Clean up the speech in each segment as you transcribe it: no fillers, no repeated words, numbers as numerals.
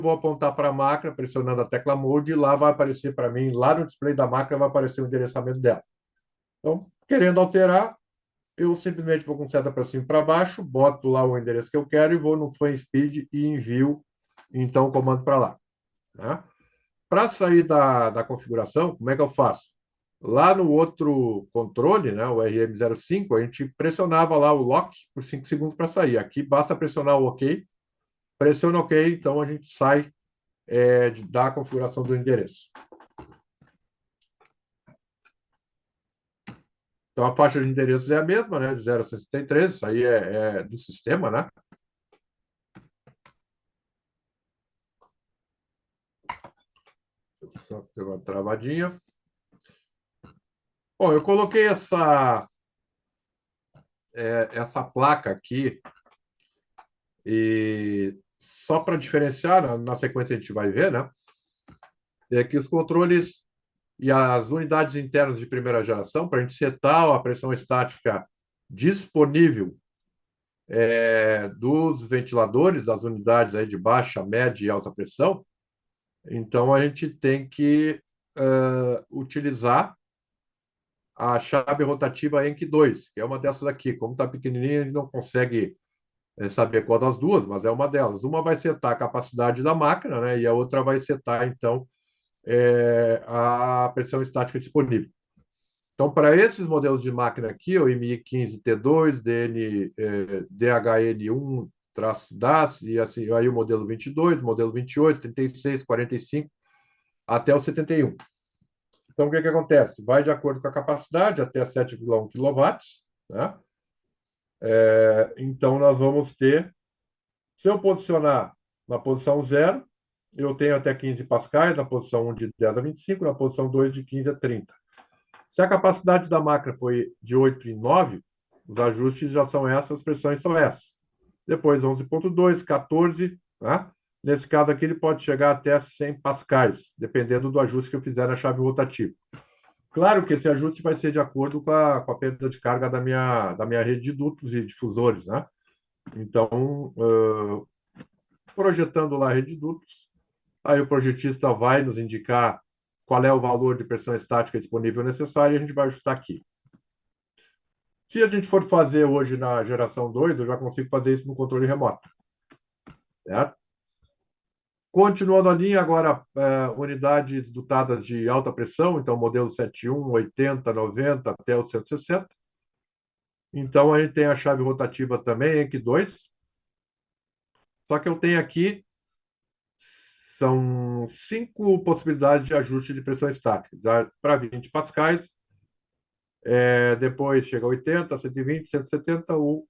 vou apontar para a máquina, pressionando a tecla Mode, e lá vai aparecer para mim, lá no display da máquina vai aparecer o endereçamento dela. Então, querendo alterar, eu simplesmente vou com seta para cima e para baixo, boto lá o endereço que eu quero e vou no Fan Speed e envio, então, o comando para lá. Né? Para sair da configuração, como é que eu faço? Lá no outro controle, né, o RM05, a gente pressionava lá o lock por 5 segundos para sair. Aqui basta pressionar o OK, pressiona OK, então a gente sai da configuração do endereço. Então a faixa de endereços é a mesma, né, de 0 a 63, isso aí é do sistema, né? Só ter uma travadinha. Bom, eu coloquei essa placa aqui e só para diferenciar, na sequência a gente vai ver, né? É que os controles e as unidades internas de primeira geração, para a gente setar a pressão estática disponível dos ventiladores, das unidades aí de baixa, média e alta pressão, então a gente tem que utilizar a chave rotativa ENC 2, que é uma dessas aqui. Como está pequenininha, a gente não consegue saber qual das duas, mas é uma delas. Uma vai setar a capacidade da máquina, né, e a outra vai setar, então, a pressão estática disponível. Então, para esses modelos de máquina aqui, o MI15T2, DHN1-DAS, e assim, aí o modelo 22, modelo 28, 36, 45, até o 71. Então, o que acontece? Vai de acordo com a capacidade, até 7,1 kW, né? Então, nós vamos ter, se eu posicionar na posição 0, eu tenho até 15 pascais, na posição 1 de 10 a 25, na posição 2 de 15 a 30. Se a capacidade da máquina foi de 8 e 9, os ajustes já são essas, as pressões são essas. Depois 11,2, 14, né? Nesse caso aqui, ele pode chegar até 100 pascais, dependendo do ajuste que eu fizer na chave rotativa. Claro que esse ajuste vai ser de acordo com a perda de carga da minha rede de dutos e difusores, né? Então, projetando lá a rede de dutos, aí o projetista vai nos indicar qual é o valor de pressão estática disponível necessário e a gente vai ajustar aqui. Se a gente for fazer hoje na geração 2, eu já consigo fazer isso no controle remoto. Certo? Continuando a linha, agora, unidades dotadas de alta pressão, então modelo 71, 80, 90 até o 160. Então, a gente tem a chave rotativa também, ENC 2. Só que eu tenho aqui, são 5 possibilidades de ajuste de pressão estática. Para 20 pascais, depois chega a 80, 120, 170 ou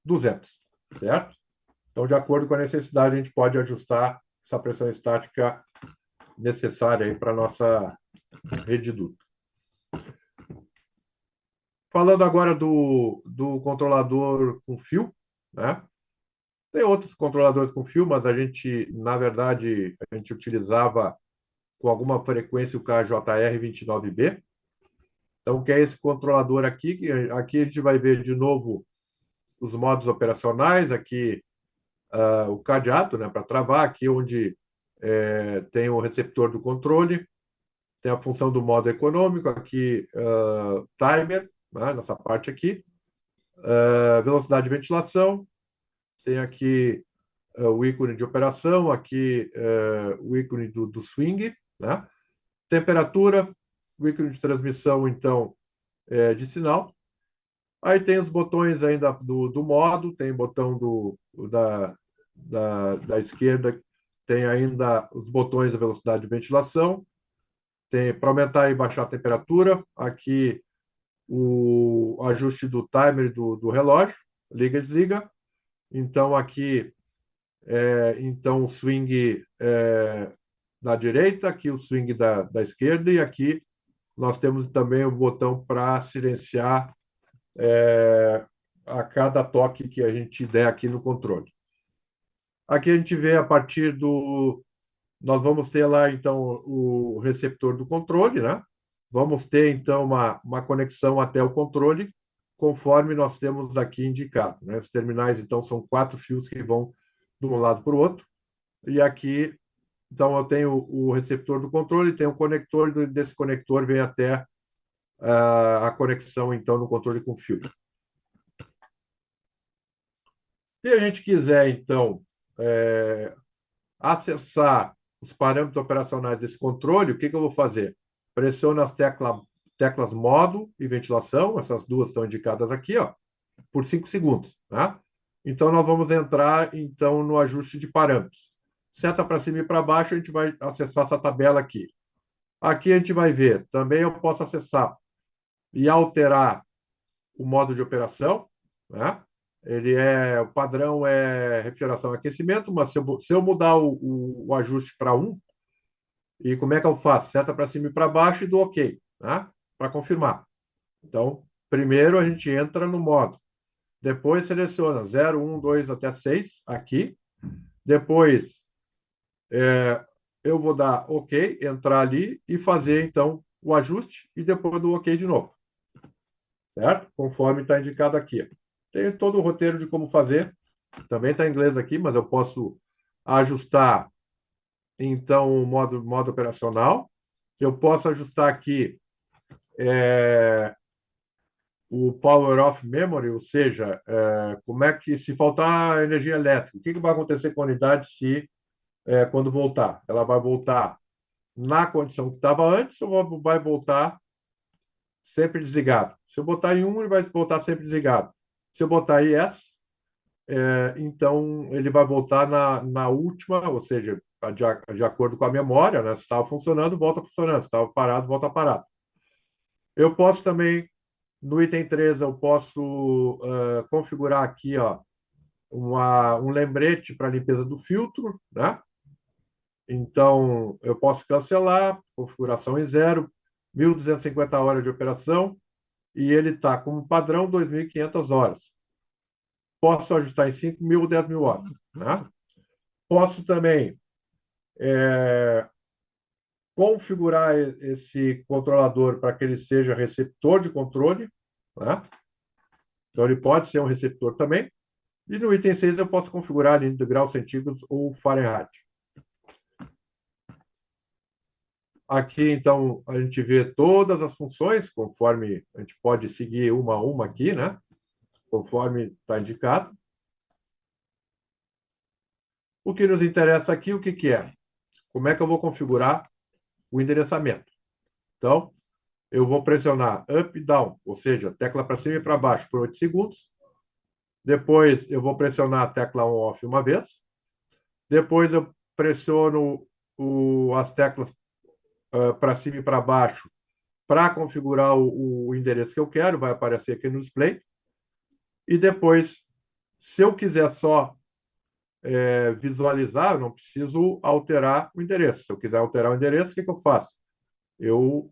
200. Certo? Então, de acordo com a necessidade, a gente pode ajustar essa pressão estática necessária para a nossa rede de duto. Falando agora do controlador com fio, né? Tem outros controladores com fio, mas a gente, na verdade, a gente utilizava com alguma frequência o KJR29B. Então, que é esse controlador aqui, que aqui a gente vai ver de novo os modos operacionais, aqui o cadeado, né, para travar, aqui onde tem o receptor do controle, tem a função do modo econômico, aqui timer, né, nessa parte aqui, velocidade de ventilação, tem aqui o ícone de operação, aqui o ícone do swing, né? Temperatura, o ícone de transmissão, então, de sinal. Aí tem os botões ainda do modo, tem botão da esquerda, tem ainda os botões da velocidade de ventilação, tem para aumentar e baixar a temperatura, aqui o ajuste do timer do relógio, liga e desliga. Então, aqui, então, o swing da direita, aqui o swing da esquerda, e aqui nós temos também o botão para silenciar a cada toque que a gente der aqui no controle. Aqui a gente vê a partir do. Nós vamos ter lá, então, o receptor do controle, né? Vamos ter, então, uma conexão até o controle, conforme nós temos aqui indicado, né? Os terminais, então, são 4 fios que vão de um lado para o outro. E aqui Então, eu tenho o receptor do controle, tem o conector, e desse conector vem até a conexão, então, no controle com fio. Se a gente quiser, então, acessar os parâmetros operacionais desse controle, o que que eu vou fazer? Pressiono as teclas modo e ventilação, essas duas estão indicadas aqui, ó, por 5 segundos, tá? Então, nós vamos entrar, então, no ajuste de parâmetros. Seta para cima e para baixo, a gente vai acessar essa tabela aqui. Aqui a gente vai ver, também eu posso acessar e alterar o modo de operação, né? O padrão é refrigeração e aquecimento, mas se eu mudar o ajuste para um, e como é que eu faço? Seta para cima e para baixo e dou OK, né? Para confirmar. Então, primeiro a gente entra no modo. Depois seleciona 0, 1, 2 até 6 aqui. Depois eu vou dar OK, entrar ali e fazer então o ajuste e depois do OK de novo. Certo? Conforme está indicado aqui. Tem todo o roteiro de como fazer. Também está em inglês aqui, mas eu posso ajustar então o modo operacional. Eu posso ajustar aqui o power off memory, ou seja, como é que se faltar energia elétrica, o que vai acontecer com a unidade se quando voltar? Ela vai voltar na condição que estava antes ou vai voltar sempre desligado? Se eu botar em um, ele vai voltar sempre desligado. Se eu botar em yes, então ele vai voltar na última, ou seja, de acordo com a memória, né? Se estava funcionando, volta funcionando. Se estava parado, volta parado. Eu posso também, no item 3, eu posso configurar aqui, ó, um lembrete para limpeza do filtro, né? Então, eu posso cancelar, configuração em 0, 1.250 horas de operação, e ele está como padrão 2.500 horas. Posso ajustar em 5.000 ou 10.000 horas, né? Posso também configurar esse controlador para que ele seja receptor de controle, né? Então, ele pode ser um receptor também. E no item 6 eu posso configurar ali de graus centígrados ou Fahrenheit. Aqui, então, a gente vê todas as funções, conforme a gente pode seguir uma a uma aqui, né? Conforme está indicado. O que nos interessa aqui, o que que é? Como é que eu vou configurar o endereçamento? Então, eu vou pressionar up e down, ou seja, tecla para cima e para baixo por 8 segundos. Depois, eu vou pressionar a tecla on-off uma vez. Depois, eu pressiono as teclas para cima e para baixo para configurar o endereço que eu quero, vai aparecer aqui no display. E depois, se eu quiser só visualizar, eu não preciso alterar o endereço. Se eu quiser alterar o endereço, o que que eu faço? Eu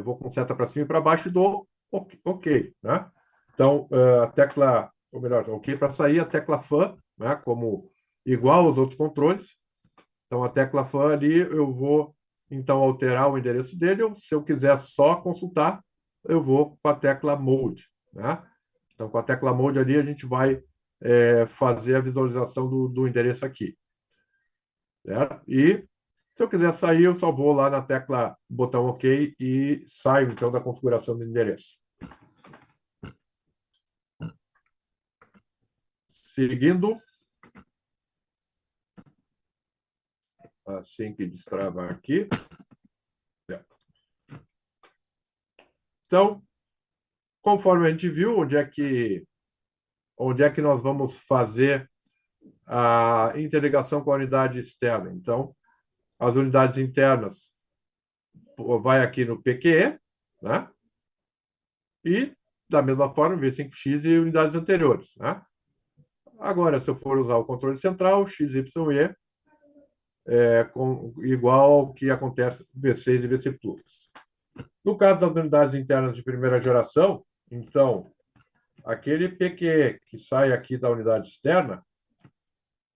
vou com seta para cima e para baixo e dou OK, né? Então, a tecla, ou melhor, OK para sair, a tecla FAN, né? Como igual aos outros controles. Então, a tecla FAN ali, eu vou, então, alterar o endereço dele, ou se eu quiser só consultar, eu vou com a tecla Mode, né? Então, com a tecla Mode ali, a gente vai fazer a visualização do endereço aqui, certo? E se eu quiser sair, eu só vou lá na tecla botão OK e saio, então, da configuração do endereço. Seguindo, assim que destravar aqui. Então, conforme a gente viu, onde é que nós vamos fazer a interligação com a unidade externa. Então, as unidades internas vai aqui no PQE, né? E, da mesma forma, V5X e unidades anteriores, né? Agora, se eu for usar o controle central, XYE igual ao que acontece com V6 e VC Plus. No caso das unidades internas de primeira geração, então, aquele PQE que sai aqui da unidade externa,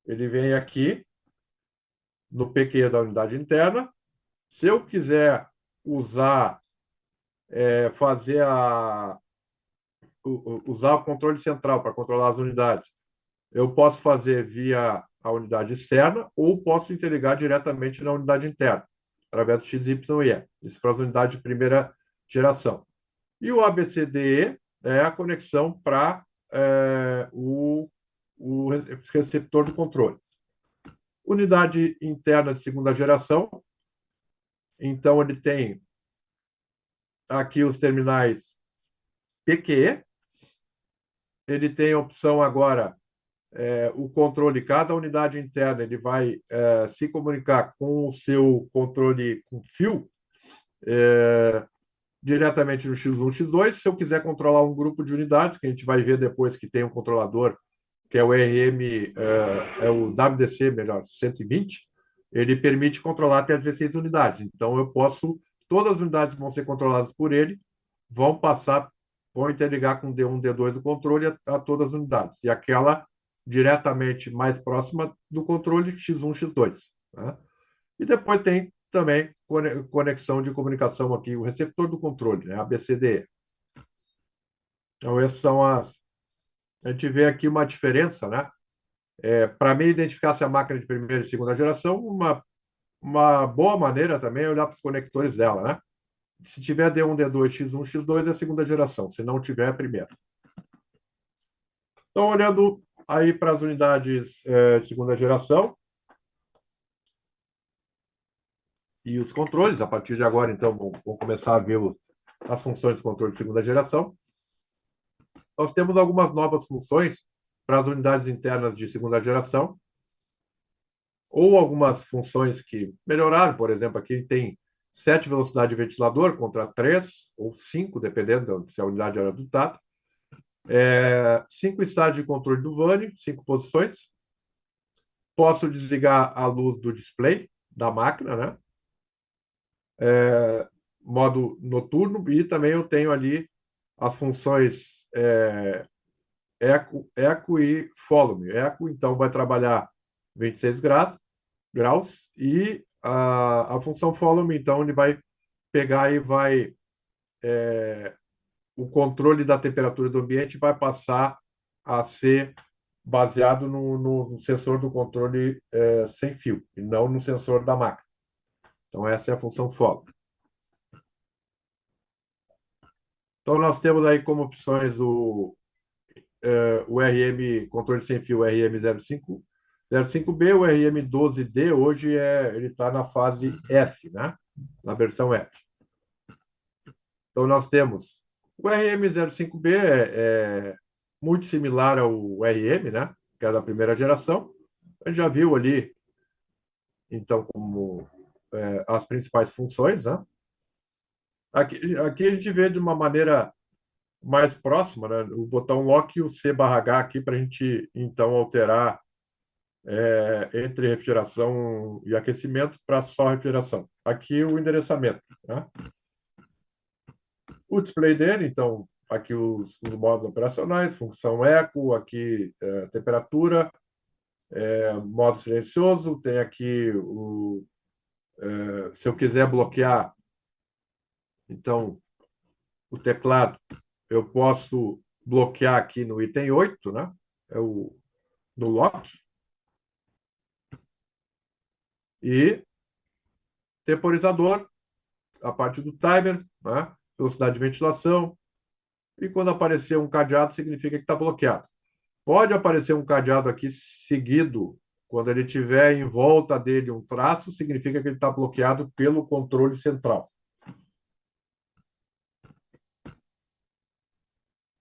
ele vem aqui no PQE da unidade interna. Se eu quiser usar, fazer usar o controle central para controlar as unidades, eu posso fazer via a unidade externa ou posso interligar diretamente na unidade interna, através do XYE. Isso para as unidades de primeira geração. E o ABCDE é a conexão para o receptor do controle. Unidade interna de segunda geração, então ele tem aqui os terminais PQE, ele tem a opção agora, o controle, cada unidade interna, ele vai se comunicar com o seu controle com fio, diretamente no X1, X2. Se eu quiser controlar um grupo de unidades, que a gente vai ver depois que tem um controlador, que é o RM, é o WDC, melhor, 120, ele permite controlar até 16 unidades. Então, eu posso, todas as unidades que vão ser controladas por ele, vão passar, vão interligar com D1, D2 do controle a todas as unidades. E aquela diretamente mais próxima do controle X1, X2. Né? E depois tem também conexão de comunicação aqui, o receptor do controle, né? ABCDE. Então, essas são as. A gente vê aqui uma diferença, né? Para mim, identificar se a máquina de primeira e segunda geração, uma boa maneira também é olhar para os conectores dela, né? Se tiver D1, D2, X1, X2 é a segunda geração, se não tiver, é a primeira. Então, olhando aí para as unidades de segunda geração e os controles, a partir de agora, então, vamos começar a ver as funções de controle de segunda geração. Nós temos algumas novas funções para as unidades internas de segunda geração, ou algumas funções que melhoraram. Por exemplo, aqui tem 7 velocidades de ventilador contra 3 ou 5, dependendo se a unidade era do Tata. 5 estágios de controle do VANI, 5 posições. Posso desligar a luz do display da máquina, né? Modo noturno, e também eu tenho ali as funções eco e follow me. Eco, então, vai trabalhar 26 graus e a função follow me, então, ele vai pegar e vai o controle da temperatura do ambiente vai passar a ser baseado no sensor do controle sem fio, e não no sensor da máquina. Então, essa é a função follow. Então, nós temos aí como opções o RM, controle sem fio RM05B, o RM12D, hoje ele está na fase F, né? Na versão F. Então, nós temos o RM05B, muito similar ao RM, né? Que é da primeira geração. A gente já viu ali, então, como as principais funções, né? Aqui a gente vê de uma maneira mais próxima, né? O botão lock e o C/H aqui para a gente, então, alterar entre refrigeração e aquecimento para só refrigeração. Aqui o endereçamento, né? O display dele, então, aqui os modos operacionais, função eco, aqui temperatura, modo silencioso, tem aqui se eu quiser bloquear, então, o teclado, eu posso bloquear aqui no item 8, né? É no lock. E temporizador, a parte do timer, né? Velocidade de ventilação. E quando aparecer um cadeado, significa que está bloqueado. Pode aparecer um cadeado aqui seguido, quando ele tiver em volta dele um traço, significa que ele está bloqueado pelo controle central.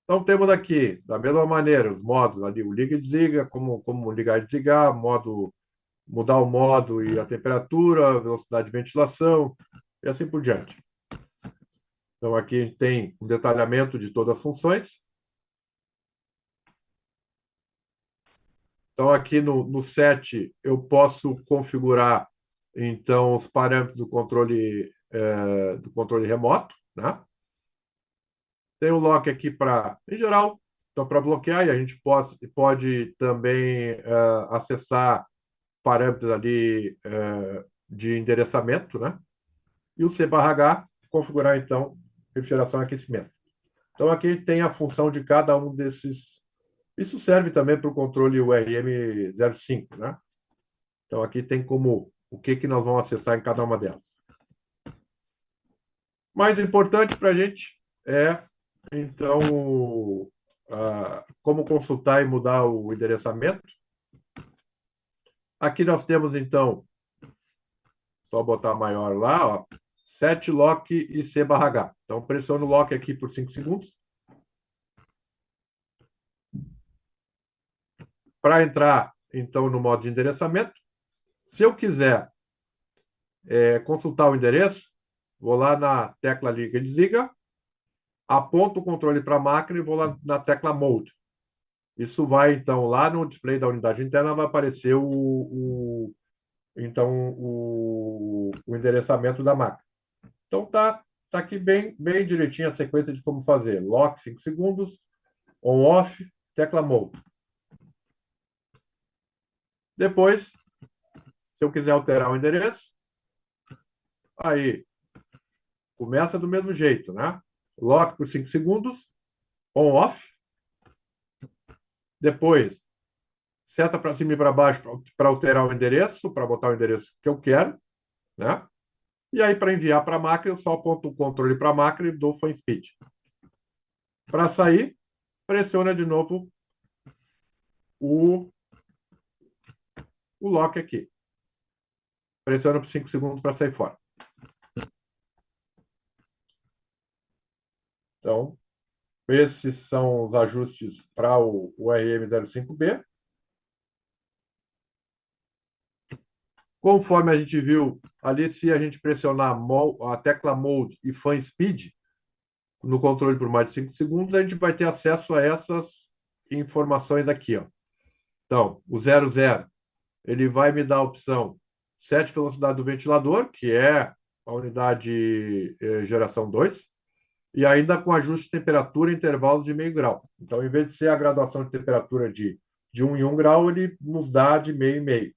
Então, temos aqui, da mesma maneira, os modos ali, o liga e desliga, como ligar e desligar, mudar o modo e a temperatura, velocidade de ventilação, e assim por diante. Então, aqui a gente tem um detalhamento de todas as funções. Então, aqui no set, eu posso configurar, então, os parâmetros do controle remoto, né? Tem o lock aqui para, em geral, então, para bloquear, e a gente pode também acessar parâmetros ali de endereçamento, né? E o C/H, configurar, então, refrigeração e aquecimento. Então, aqui tem a função de cada um desses Isso serve também para o controle URM 05, né? Então, aqui tem como o que, que nós vamos acessar em cada uma delas. Mais importante para a gente é, então, como consultar e mudar o endereçamento. Aqui nós temos, então, só botar maior lá, ó, set lock e C/H. Então, pressiono o lock aqui por 5 segundos. Para entrar, então, no modo de endereçamento, se eu quiser consultar o endereço, vou lá na tecla liga e desliga, aponto o controle para a máquina e vou lá na tecla Mode. Isso vai, então, lá no display da unidade interna, vai aparecer o endereçamento da máquina. Então, tá aqui bem direitinho a sequência de como fazer. Lock 5 segundos, on-off, tecla Mode. Depois, se eu quiser alterar o endereço, aí começa do mesmo jeito, né? Lock por 5 segundos, on-off. Depois, seta para cima e para baixo para alterar o endereço, para botar o endereço que eu quero, né? E aí, para enviar para a máquina, eu só aponto o controle para a máquina e dou fan speed. Para sair, pressiona de novo o, o lock aqui. Pressiona por 5 segundos para sair fora. Então, esses são os ajustes para o RM05B. Conforme a gente viu ali, se a gente pressionar a tecla Mode e Fan Speed no controle por mais de 5 segundos, a gente vai ter acesso a essas informações aqui, ó. Então, o 00, ele vai me dar a opção 7 velocidade do ventilador, que é a unidade geração 2, e ainda com ajuste de temperatura em intervalo de meio grau. Então, em vez de ser a graduação de temperatura de 1 em 1 grau, ele nos dá de meio em meio.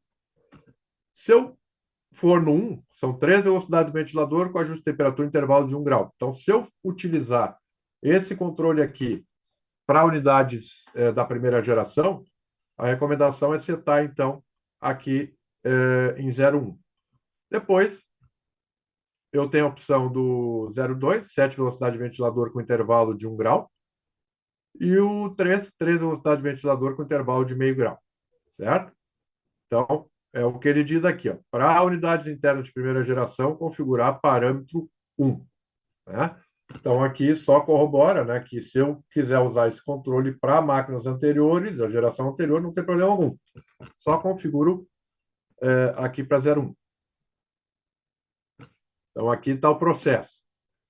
Se eu for no 1, são 3 velocidades do ventilador com ajuste de temperatura em intervalo de 1 grau. Então, se eu utilizar esse controle aqui para unidades da primeira geração, a recomendação é setar, então, aqui em 0,1. Depois, eu tenho a opção do 0,2, 7 velocidade de ventilador com intervalo de 1 grau, e o 3 velocidade de ventilador com intervalo de meio grau, certo? Então, é o que ele diz aqui, ó. Para unidades internas de primeira geração, configurar parâmetro 1, né? Então, aqui só corrobora, né, que se eu quiser usar esse controle para máquinas anteriores, da geração anterior, não tem problema algum. Só configuro aqui para 0,1. Então, aqui está o processo.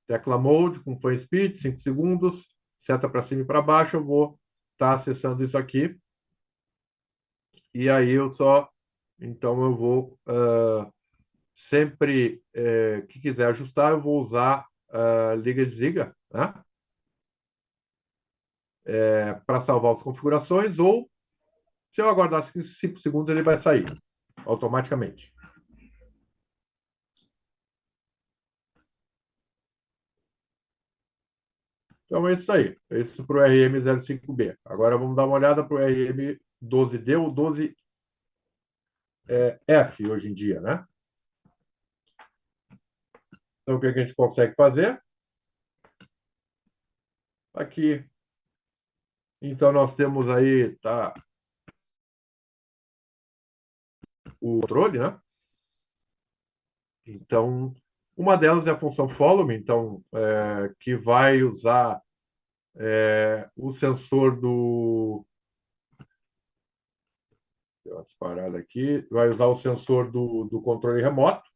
Tecla Mode com Fan Speed, 5 segundos, seta para cima e para baixo, eu vou estar acessando isso aqui. E aí então eu vou sempre que quiser ajustar, eu vou usar liga e desliga, né? Para salvar as configurações, ou se eu aguardar 5 segundos, ele vai sair automaticamente. Então é isso aí. É isso para o RM05B. Agora vamos dar uma olhada para o RM12D ou 12F hoje em dia, né? Então o que a gente consegue fazer? Aqui, então nós temos aí o controle, né? Então, uma delas é a função follow me, então, que vai usar o sensor do. Deu uma disparada aqui. Vai usar o sensor do controle remoto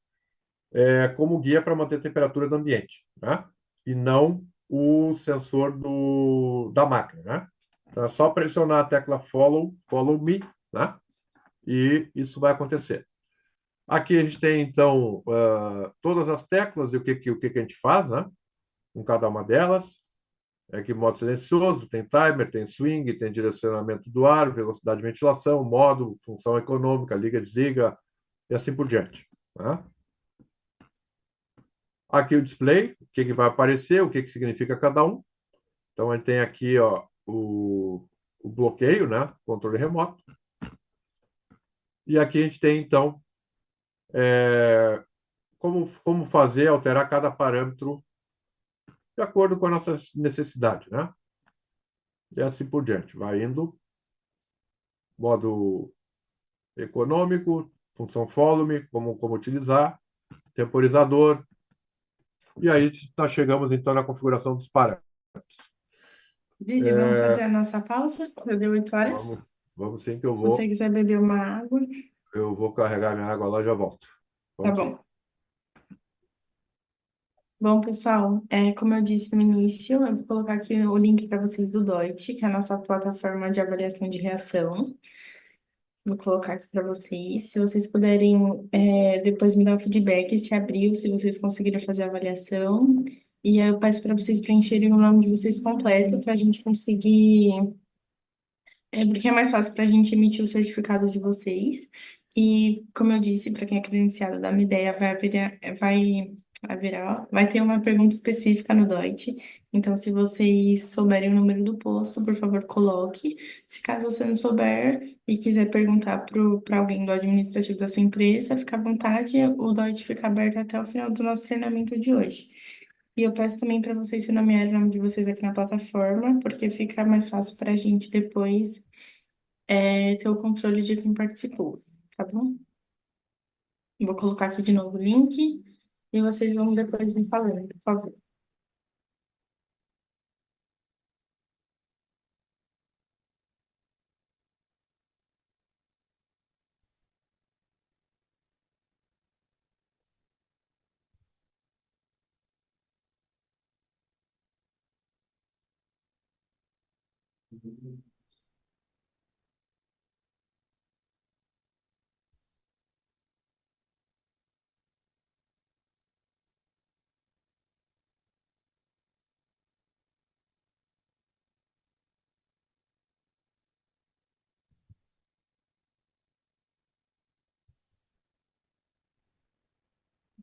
como guia para manter a temperatura do ambiente, né? E não o sensor da máquina, né? Então, é só pressionar a tecla follow me, né? E isso vai acontecer. Aqui a gente tem, então, todas as teclas e o que a gente faz, né? Com cada uma delas. Aqui, modo silencioso, tem timer, tem swing, tem direcionamento do ar, velocidade de ventilação, modo, função econômica, liga, desliga, e assim por diante, né? Aqui o display, o que vai aparecer, o que significa cada um. Então, a gente tem aqui ó, o bloqueio, né? Controle remoto. E aqui a gente tem, então, como fazer, alterar cada parâmetro de acordo com a nossa necessidade, né? E assim por diante. Vai indo, modo econômico, função follow me, como utilizar, temporizador, e aí nós chegamos então na configuração dos parâmetros. Didi, vamos fazer a nossa pausa? Já deu 8 horas. Vamos, vamos sim que Se você quiser beber uma água, eu vou carregar minha água lá e já volto. tá Vamos sim. bom. Bom, pessoal, como eu disse no início, eu vou colocar aqui o link para vocês do Doit, que é a nossa plataforma de avaliação de reação. Vou colocar aqui para vocês. Se vocês puderem, depois me dar um feedback se abriu, se vocês conseguiram fazer a avaliação. E aí eu peço para vocês preencherem o nome de vocês completo para a gente conseguir. Porque é mais fácil para a gente emitir o certificado de vocês. E, como eu disse, para quem é credenciado da Mideia, vai ter uma pergunta específica no DOIT. Então, se vocês souberem o número do posto, por favor, coloque. Se caso você não souber e quiser perguntar para alguém do administrativo da sua empresa, fica à vontade. O DOIT fica aberto até o final do nosso treinamento de hoje. E eu peço também para vocês se nomearem o nome de vocês aqui na plataforma, porque fica mais fácil para a gente depois ter o controle de quem participou, tá bom? Vou colocar aqui de novo o link e vocês vão depois me falando, por favor.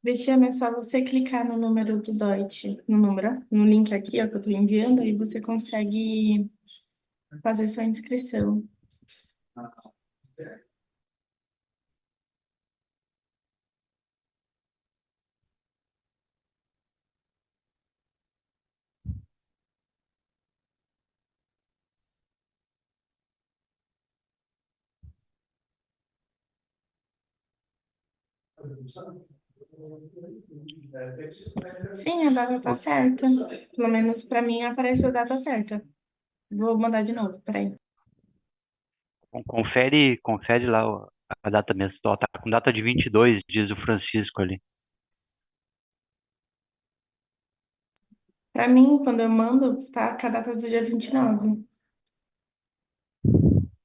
Cristiano, é só você clicar no número do Deutsche, no número, no link aqui, ó, que eu tô enviando, aí você consegue fazer sua inscrição. Sim, a data tá certa. Pelo menos para mim apareceu a data certa. Vou mandar de novo, peraí. Confere lá a data mesmo. Ó, tá com data de 22, diz o Francisco ali. Para mim, quando eu mando, tá com a data do dia 29.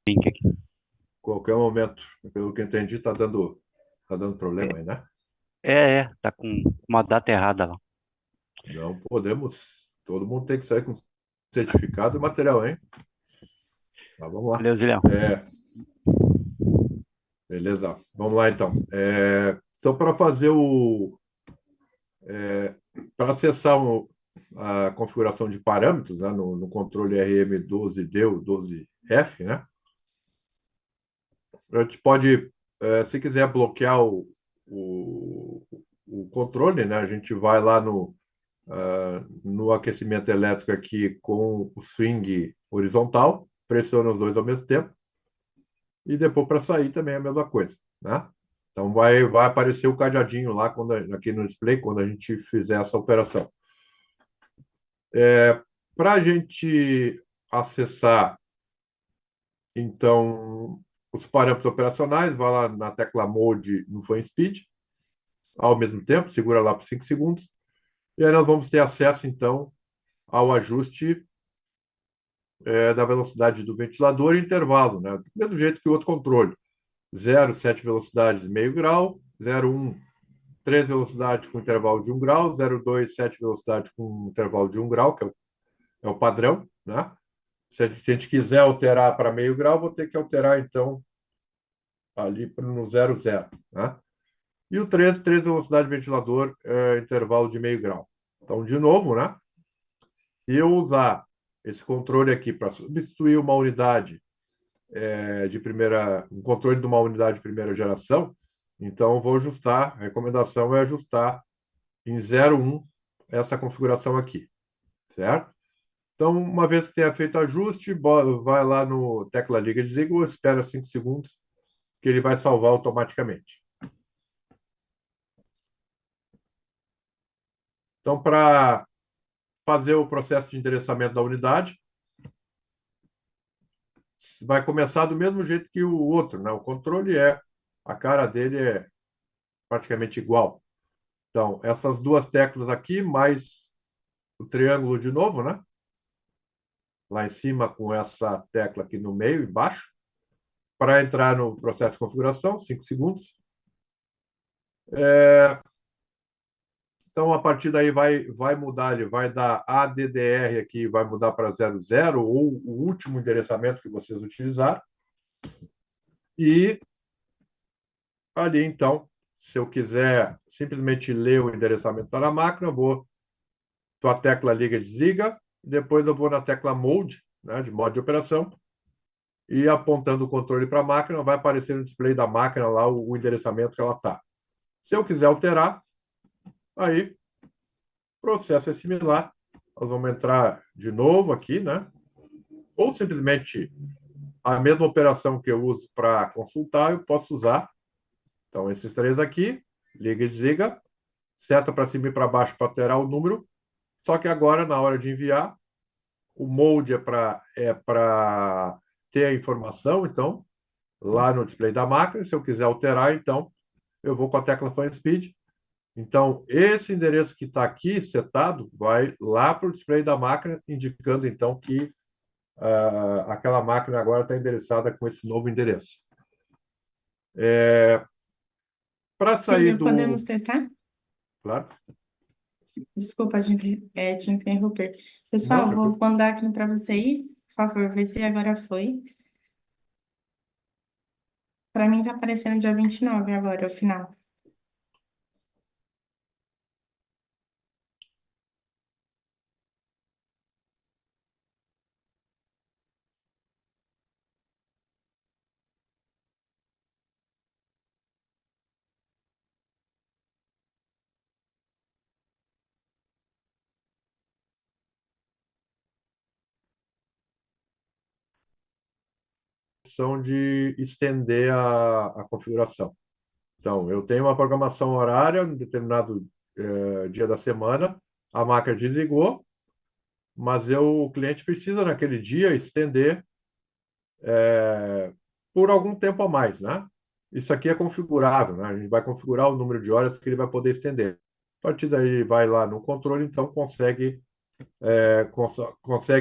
Link aqui. Qualquer momento, pelo que eu entendi, tá dando problema aí, né? Tá com uma data errada lá. Não podemos. Todo mundo tem que sair com certificado e material, hein? Mas vamos lá. Valeu, Zilhão. Beleza. Vamos lá, então. Então, para acessar a configuração de parâmetros, né, no controle RM12D ou 12F, né? A gente pode, se quiser bloquear o, o controle, né? A gente vai lá no aquecimento elétrico aqui com o swing horizontal, pressiona os dois ao mesmo tempo, e depois para sair também é a mesma coisa, né? Então vai aparecer o cadeadinho lá aqui no display quando a gente fizer essa operação. Para a gente acessar, então, os parâmetros operacionais, vai lá na tecla Mode no Fan Speed, ao mesmo tempo, segura lá por 5 segundos, e aí nós vamos ter acesso, então, ao ajuste da velocidade do ventilador e intervalo, né? Do mesmo jeito que o outro controle. 0, 7 velocidades, meio grau, 0, 1, 3 velocidades com intervalo de 1 grau, 0, 2, 7 velocidades com intervalo de 1 grau, que é o padrão, né? Se a gente quiser alterar para meio grau, vou ter que alterar, então, ali no 0, 0, né? E o 3 velocidade de ventilador, intervalo de meio grau. Então, de novo, né? Se eu usar esse controle aqui para substituir uma unidade um controle de uma unidade de primeira geração, então eu vou ajustar, a recomendação é ajustar em 0,1 essa configuração aqui, certo? Então, uma vez que tenha feito o ajuste, vai lá no tecla liga desliga, espera 5 segundos, que ele vai salvar automaticamente. Então, para fazer o processo de endereçamento da unidade, vai começar do mesmo jeito que o outro, né? O controle a cara dele é praticamente igual. Então, essas duas teclas aqui, mais o triângulo de novo, né? Lá em cima com essa tecla aqui no meio, embaixo, para entrar no processo de configuração, 5 segundos. Então, a partir daí vai mudar, ele vai dar ADDR aqui, vai mudar para 00, ou o último endereçamento que vocês utilizaram. E ali, então, se eu quiser simplesmente ler o endereçamento da máquina, eu vou a tecla liga e desliga, depois eu vou na tecla Mode, né, de modo de operação, e apontando o controle para a máquina, vai aparecer no display da máquina lá o endereçamento que ela está. Se eu quiser alterar, aí o processo é similar. Nós vamos entrar de novo aqui, né? Ou simplesmente a mesma operação que eu uso para consultar, eu posso usar. Então, esses três aqui, liga e desliga, seta para cima e para baixo para alterar o número. Só que agora, na hora de enviar, o mode é para ter a informação, então, lá no display da máquina. Se eu quiser alterar, então, eu vou com a tecla Fan Speed. Então, esse endereço que está aqui setado vai lá para o display da máquina, indicando, então, que aquela máquina agora está endereçada com esse novo endereço. Para sair Silvio, do... podemos tentar? Claro. Desculpa te interromper. Não, Pessoal, vou tranquilo. mandar aqui para vocês. Por favor, vê se agora foi. Para mim tá aparecendo dia 29 agora, o final. Opção de estender a configuração. Então, eu tenho uma programação horária em determinado dia da semana, a máquina desligou, mas o cliente precisa, naquele dia, estender por algum tempo a mais, né? Isso aqui é configurável, né? A gente vai configurar o número de horas que ele vai poder estender. A partir daí, ele vai lá no controle, então consegue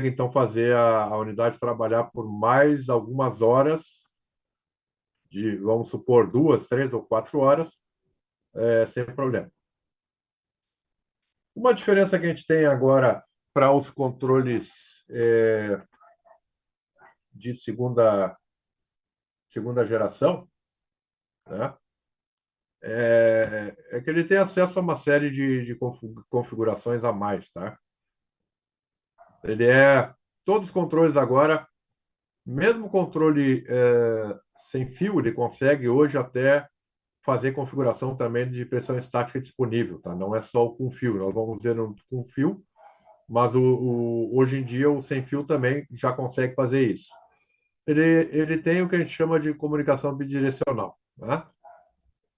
então fazer a unidade trabalhar por mais algumas horas, vamos supor, 2, 3 ou 4 horas, sem problema. Uma diferença que a gente tem agora para os controles de segunda geração, né? Que ele tem acesso a uma série de configurações a mais, tá? Todos os controles agora, mesmo o controle sem fio, ele consegue hoje até fazer configuração também de pressão estática disponível, tá? Não é só o com fio, nós vamos ver no com fio, mas hoje em dia o sem fio também já consegue fazer isso. Ele tem o que a gente chama de comunicação bidirecional, né?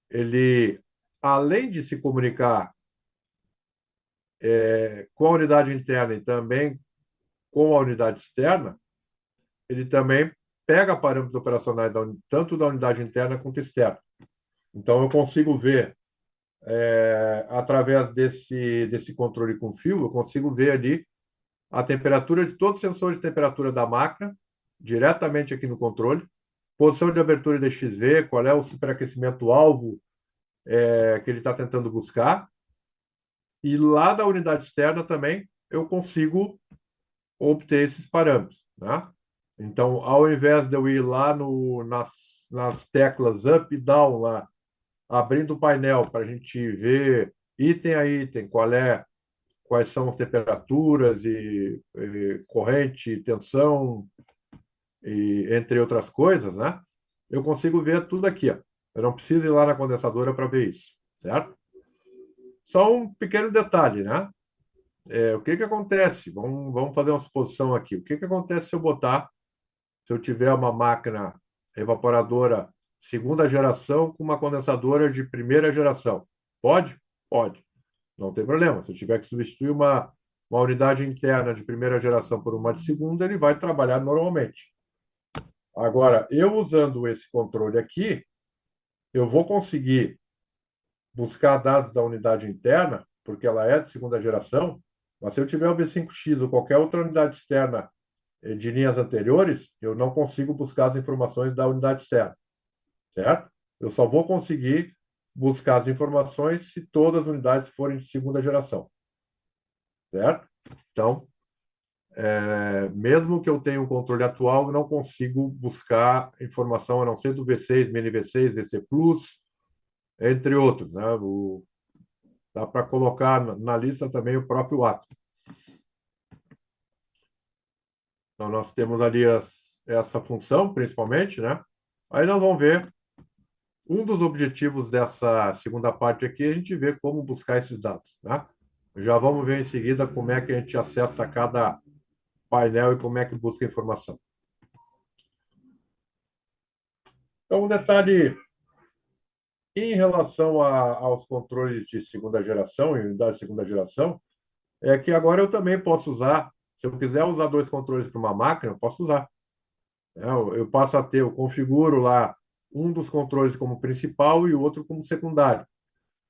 Ele, além de se comunicar com a unidade interna e também com a unidade externa, ele também pega parâmetros operacionais tanto da unidade interna quanto externa. Então, eu consigo ver, através desse controle com fio, eu consigo ver ali a temperatura de todo o sensor de temperatura da máquina, diretamente aqui no controle, posição de abertura de XV, qual é o superaquecimento alvo que ele está tentando buscar. E lá da unidade externa também eu consigo obter esses parâmetros, né? Então, ao invés de eu ir lá nas teclas up e down, lá, abrindo o painel para a gente ver item a item, qual é quais são as temperaturas e corrente, tensão, e entre outras coisas, né? Eu consigo ver tudo aqui, ó. Eu não preciso ir lá na condensadora para ver isso, certo? Só um pequeno detalhe, né? O que que acontece? Vamos fazer uma suposição aqui. O que que acontece se eu tiver uma máquina evaporadora segunda geração com uma condensadora de primeira geração? Pode? Pode. Não tem problema. Se eu tiver que substituir uma unidade interna de primeira geração por uma de segunda, ele vai trabalhar normalmente. Agora, eu usando esse controle aqui, eu vou conseguir buscar dados da unidade interna, porque ela é de segunda geração, mas se eu tiver o V5X ou qualquer outra unidade externa de linhas anteriores, eu não consigo buscar as informações da unidade externa, certo? Eu só vou conseguir buscar as informações se todas as unidades forem de segunda geração, certo? Então, mesmo que eu tenha um controle atual, eu não consigo buscar informação a não ser do V6, mini V6, VC Plus, entre outros, né? Dá para colocar na lista também o próprio Atom. Então, nós temos ali essa função, principalmente, né? Aí nós vamos ver um dos objetivos dessa segunda parte aqui, a gente vê como buscar esses dados, né? Já vamos ver em seguida como é que a gente acessa cada painel e como é que busca informação. Então, um detalhe em relação aos controles de segunda geração, em unidade de segunda geração, é que agora eu também posso usar, se eu quiser usar dois controles para uma máquina, eu posso usar. Eu passo a ter, eu configuro lá um dos controles como principal e o outro como secundário.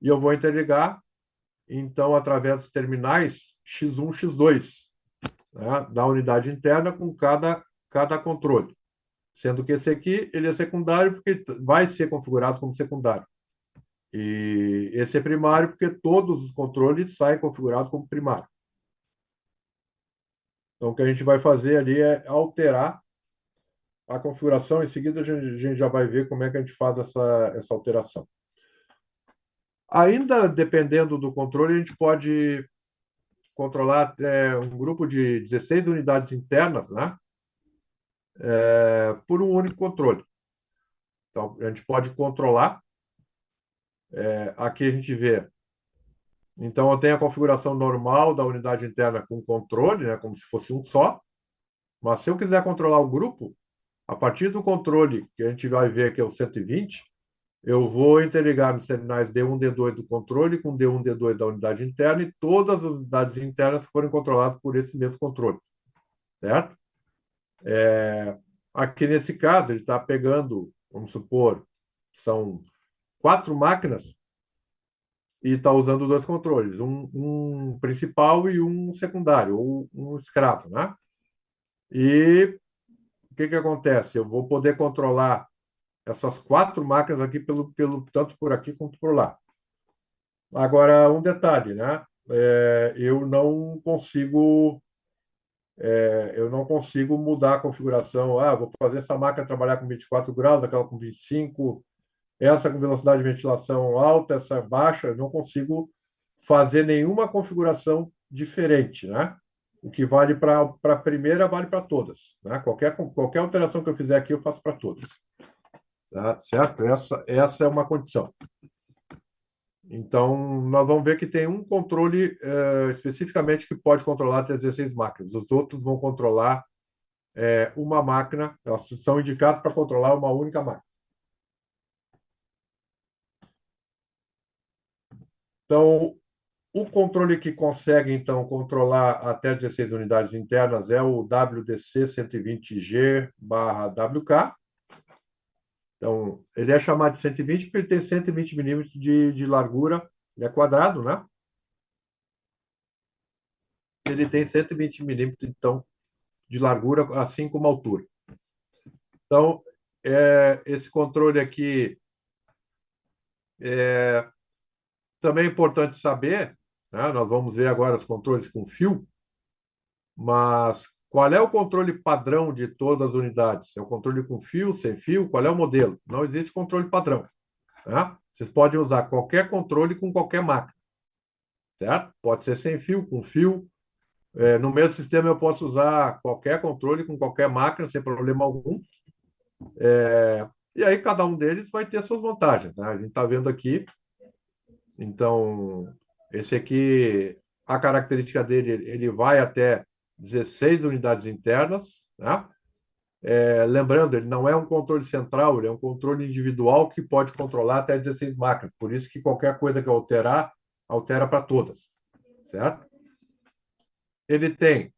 E eu vou interligar, então, através dos terminais X1, X2, né, da unidade interna com cada controle. Sendo que esse aqui ele é secundário porque vai ser configurado como secundário. E esse é primário porque todos os controles saem configurados como primário. Então, o que a gente vai fazer ali é alterar a configuração. Em seguida, a gente já vai ver como é que a gente faz essa alteração. Ainda dependendo do controle, a gente pode controlar um grupo de 16 unidades internas, né? Por um único controle. Então, a gente pode controlar. Aqui a gente vê. Então, eu tenho a configuração normal da unidade interna com controle, né? Como se fosse um só. Mas se eu quiser controlar o grupo, a partir do controle que a gente vai ver aqui é o 120, eu vou interligar nos terminais D1, D2 do controle com D1, D2 da unidade interna e todas as unidades internas forem controladas por esse mesmo controle, certo? Aqui nesse caso, ele está pegando, vamos supor, são 4 máquinas e está usando dois controles, um principal e um secundário, ou um escravo, né? E o que que acontece? Eu vou poder controlar essas 4 máquinas aqui tanto por aqui quanto por lá. Agora, um detalhe, né? Eu não consigo mudar a configuração. Vou fazer essa máquina trabalhar com 24 graus, aquela com 25, essa com velocidade de ventilação alta, essa baixa. Eu não consigo fazer nenhuma configuração diferente, né? O que vale para a primeira vale para todas, né? Qualquer alteração que eu fizer aqui, eu faço para todas. Tá? Certo? Essa é uma condição. Então, nós vamos ver que tem um controle especificamente que pode controlar até 16 máquinas. Os outros vão controlar uma máquina, elas são indicadas para controlar uma única máquina. Então, o controle que consegue, então, controlar até 16 unidades internas é o WDC 120G/WK. Então, ele é chamado de 120 porque ele tem 120 milímetros de largura, ele é quadrado, né? Ele tem 120 milímetros, então, de largura, assim como altura. Então, esse controle aqui também é importante saber, né? Nós vamos ver agora os controles com fio, mas qual é o controle padrão de todas as unidades? É o controle com fio, sem fio? Qual é o modelo? Não existe controle padrão, né? Vocês podem usar qualquer controle com qualquer máquina, certo? Pode ser sem fio, com fio. No mesmo sistema eu posso usar qualquer controle com qualquer máquina, sem problema algum. E aí cada um deles vai ter suas vantagens, né? A gente está vendo aqui. Então, esse aqui, a característica dele, ele vai até 16 unidades internas, né? Lembrando, ele não é um controle central, ele é um controle individual que pode controlar até 16 máquinas. Por isso que qualquer coisa que alterar, altera para todas, certo? Ele tem,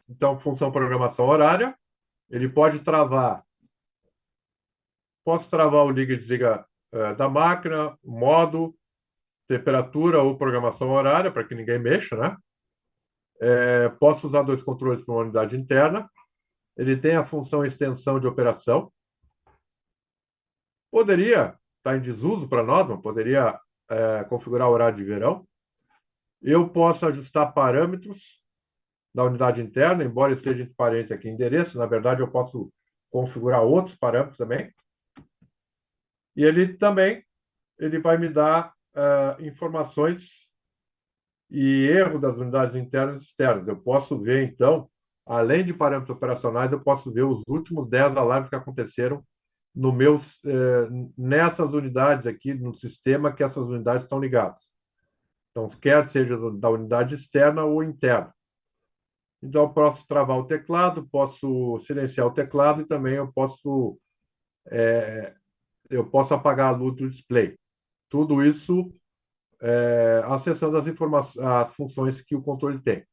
então, função programação horária. Ele pode travar, posso travar o liga e desliga da máquina, modo, temperatura ou programação horária, para que ninguém mexa, né? Posso usar dois controles para uma unidade interna. Ele tem a função extensão de operação. Poderia estar em desuso para nós, não poderia configurar o horário de verão. Eu posso ajustar parâmetros da unidade interna, embora esteja entre parênteses aqui endereço, na verdade eu posso configurar outros parâmetros também. E ele também vai me dar informações e erro das unidades internas e externas. Eu posso ver, então, além de parâmetros operacionais, eu posso ver os últimos 10 alarmes que aconteceram no nessas unidades aqui, no sistema que essas unidades estão ligadas. Então, quer seja da unidade externa ou interna. Então, eu posso travar o teclado, posso silenciar o teclado e também eu posso apagar a luz do display. Tudo isso acessando as funções que o controle tem.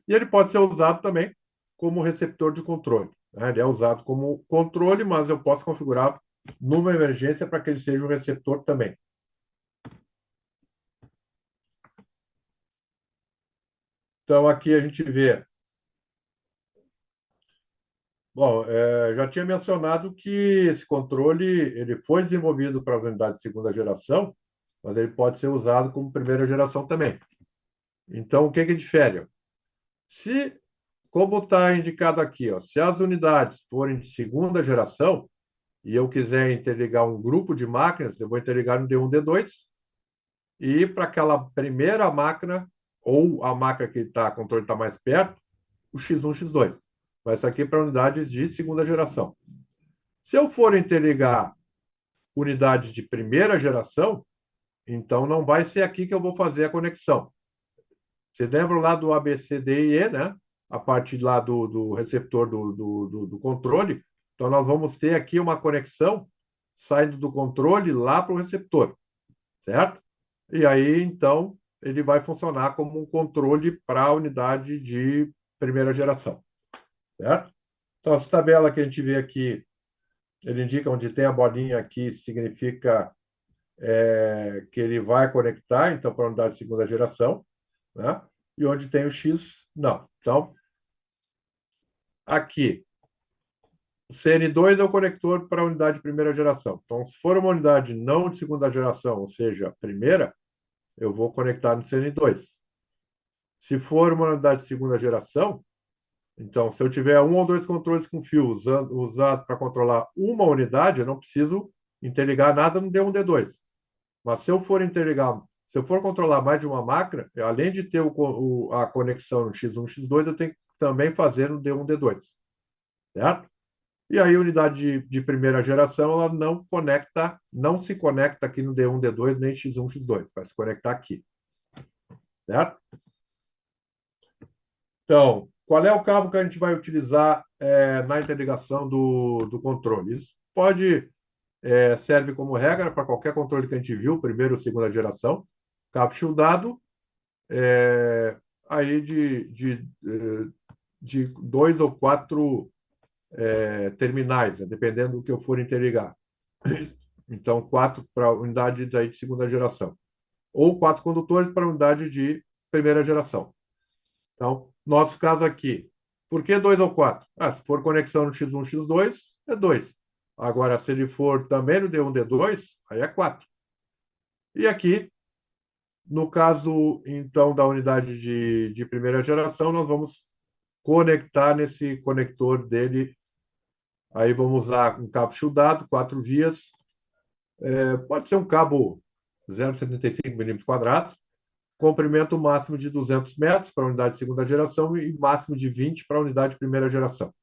E ele pode ser usado também como receptor de controle, né? Ele é usado como controle, mas eu posso configurar numa emergência para que ele seja um receptor também. Então, aqui a gente vê. Bom, já tinha mencionado que esse controle ele foi desenvolvido para as unidades de segunda geração, mas ele pode ser usado como primeira geração também. Então, o que difere? Como está indicado aqui, ó, se as unidades forem de segunda geração e eu quiser interligar um grupo de máquinas, eu vou interligar no D1, D2, e para aquela primeira máquina, ou a máquina que o controle está mais perto, o X1, X2. Mas isso aqui é para unidades de segunda geração. Se eu for interligar unidades de primeira geração, então não vai ser aqui que eu vou fazer a conexão. Você lembra lá do A, B, C, D e E, né? A parte lá do receptor do controle. Então, nós vamos ter aqui uma conexão saindo do controle lá para o receptor, certo? E aí, então, ele vai funcionar como um controle para a unidade de primeira geração, certo? Então, essa tabela que a gente vê aqui, ele indica onde tem a bolinha aqui, significa que ele vai conectar, então, para a unidade de segunda geração, né? E onde tem o X, não. Então, aqui, o CN2 é o conector para a unidade de primeira geração. Então, se for uma unidade não de segunda geração, ou seja, primeira, eu vou conectar no CN2. Se for uma unidade de segunda geração, então, se eu tiver um ou dois controles com fio usado para controlar uma unidade, eu não preciso interligar nada no D1, D2. Mas se eu for interligar, se eu for controlar mais de uma máquina, além de ter a conexão no X1, X2, eu tenho que também fazer no D1, D2. Certo? E aí, a unidade de primeira geração, ela não se conecta aqui no D1, D2, nem X1, X2. Vai se conectar aqui. Certo? Então, qual é o cabo que a gente vai utilizar na interligação do controle? Isso serve como regra para qualquer controle que a gente viu, primeira ou segunda geração. Cabo shieldado, aí de 2 ou 4 terminais, né, dependendo do que eu for interligar. Então, 4 para unidade de segunda geração. Ou 4 condutores para unidade de primeira geração. Então, nosso caso aqui, por que 2 ou 4? Se for conexão no X1, X2, é 2. Agora, se ele for também no D1, D2, aí é 4. E aqui, no caso, então, da unidade de primeira geração, nós vamos conectar nesse conector dele. Aí vamos usar um cabo shieldado, 4 vias. Pode ser um cabo 0,75 milímetros quadrados, comprimento máximo de 200 metros para a unidade de segunda geração e máximo de 20 para a unidade de primeira geração.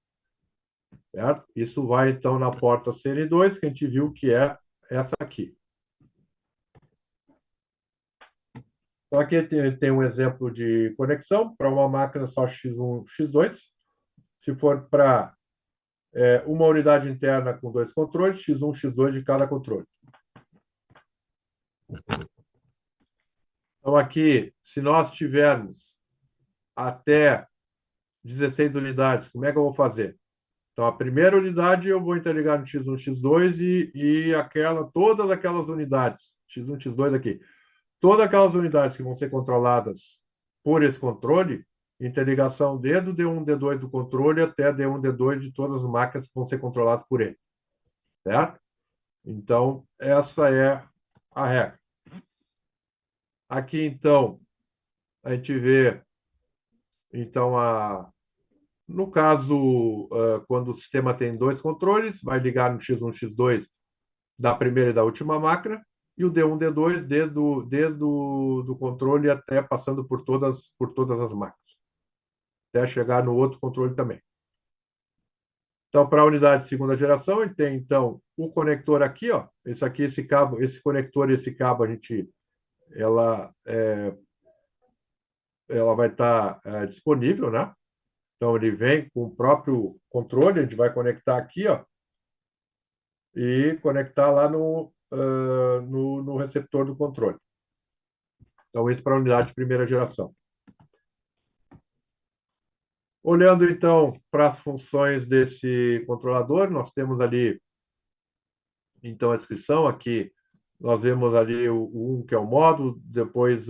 Certo? Isso vai, então, na porta CN2, que a gente viu que é essa aqui. Então, aqui tem um exemplo de conexão para uma máquina só X1, X2. Se for para uma unidade interna com dois controles, X1, X2 de cada controle. Então, aqui, se nós tivermos até 16 unidades, como é que eu vou fazer? Então, a primeira unidade eu vou interligar no X1, X2 e todas aquelas unidades, X1, X2 aqui, todas aquelas unidades que vão ser controladas por esse controle, interligação desde o D1, D2 do controle até D1, D2 de todas as máquinas que vão ser controladas por ele. Certo? Então, essa é a regra. Aqui, então, a gente vê, então, no caso, quando o sistema tem dois controles, vai ligar no X1, X2 da primeira e da última máquina, e o D1, D2 desde o do controle até passando por todas as máquinas, até chegar no outro controle também. Então, para a unidade de segunda geração, ele tem, então, o conector aqui, ó, esse cabo, esse conector e esse cabo, ela vai estar disponível, né? Então, ele vem com o próprio controle, a gente vai conectar aqui, ó, e conectar lá no receptor do controle. Então, isso para a unidade de primeira geração. Olhando, então, para as funções desse controlador, nós temos ali, então, a descrição. Aqui, nós vemos ali o 1, que é o modo, depois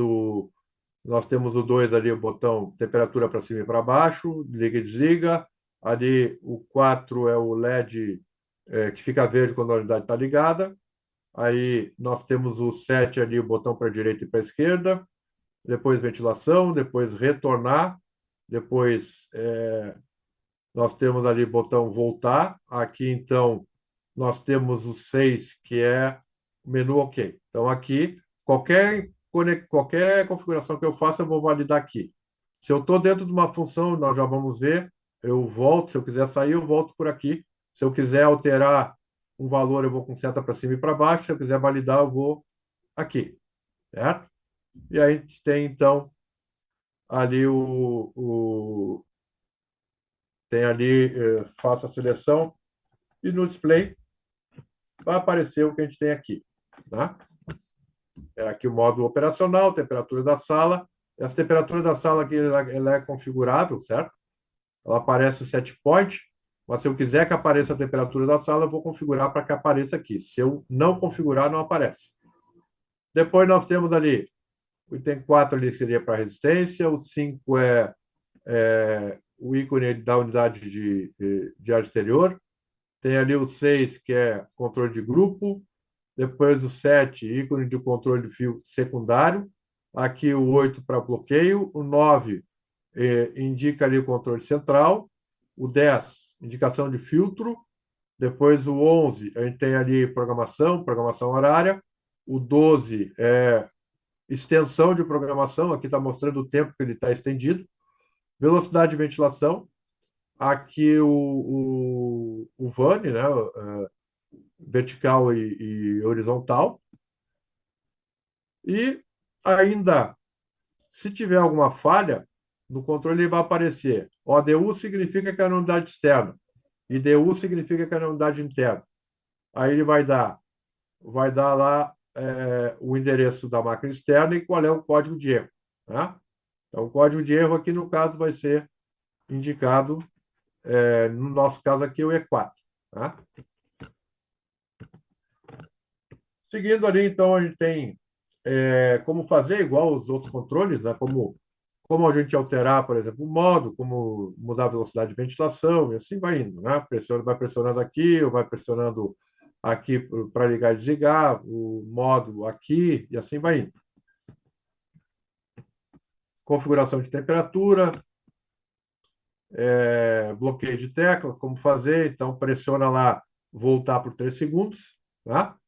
nós temos o 2 ali, o botão temperatura para cima e para baixo, liga e desliga. Ali, o 4 é o LED que fica verde quando a unidade está ligada. Aí, nós temos o 7 ali, o botão para a direita e para a esquerda. Depois, ventilação, depois retornar. Depois, nós temos ali o botão voltar. Aqui, então, nós temos o 6, que é o menu OK. Então, aqui, qualquer configuração que eu faça, eu vou validar aqui. Se eu estou dentro de uma função, nós já vamos ver, eu volto. Se eu quiser sair, eu volto por aqui. Se eu quiser alterar um valor, eu vou com seta para cima e para baixo. Se eu quiser validar, eu vou aqui. Certo? E aí a gente tem, então, ali tem ali, faça a seleção, e no display vai aparecer o que a gente tem aqui. Tá? É aqui o modo operacional, temperatura da sala. Essa temperatura da sala aqui, ela é configurável, certo? Ela aparece o set point, mas se eu quiser que apareça a temperatura da sala, eu vou configurar para que apareça aqui. Se eu não configurar, não aparece. Depois nós temos ali, o item 4 ali seria para resistência, o 5 é o ícone da unidade de ar exterior. Tem ali o 6, que é controle de grupo. Depois o 7, ícone de controle de fio secundário. Aqui o 8 para bloqueio. O 9 indica ali o controle central. O 10, indicação de filtro. Depois o 11, a gente tem ali programação horária. O 12 é extensão de programação. Aqui está mostrando o tempo que ele está estendido. Velocidade de ventilação. Aqui o VAN, né? Vertical e horizontal. E ainda, se tiver alguma falha, no controle ele vai aparecer. ODU significa que é na unidade externa. IDU significa que é na unidade interna. Aí ele vai dar lá o endereço da máquina externa e qual é o código de erro. Tá? Então, o código de erro aqui, no caso, vai ser indicado, no nosso caso aqui, o E4. Tá? Seguindo ali, então, a gente tem como fazer igual os outros controles, né? Como a gente alterar, por exemplo, o modo, como mudar a velocidade de ventilação, e assim vai indo, né? Vai pressionando aqui, ou vai pressionando aqui para ligar e desligar, o modo aqui, e assim vai indo. Configuração de temperatura, bloqueio de tecla, como fazer, então pressiona lá, voltar por 3 segundos, tá?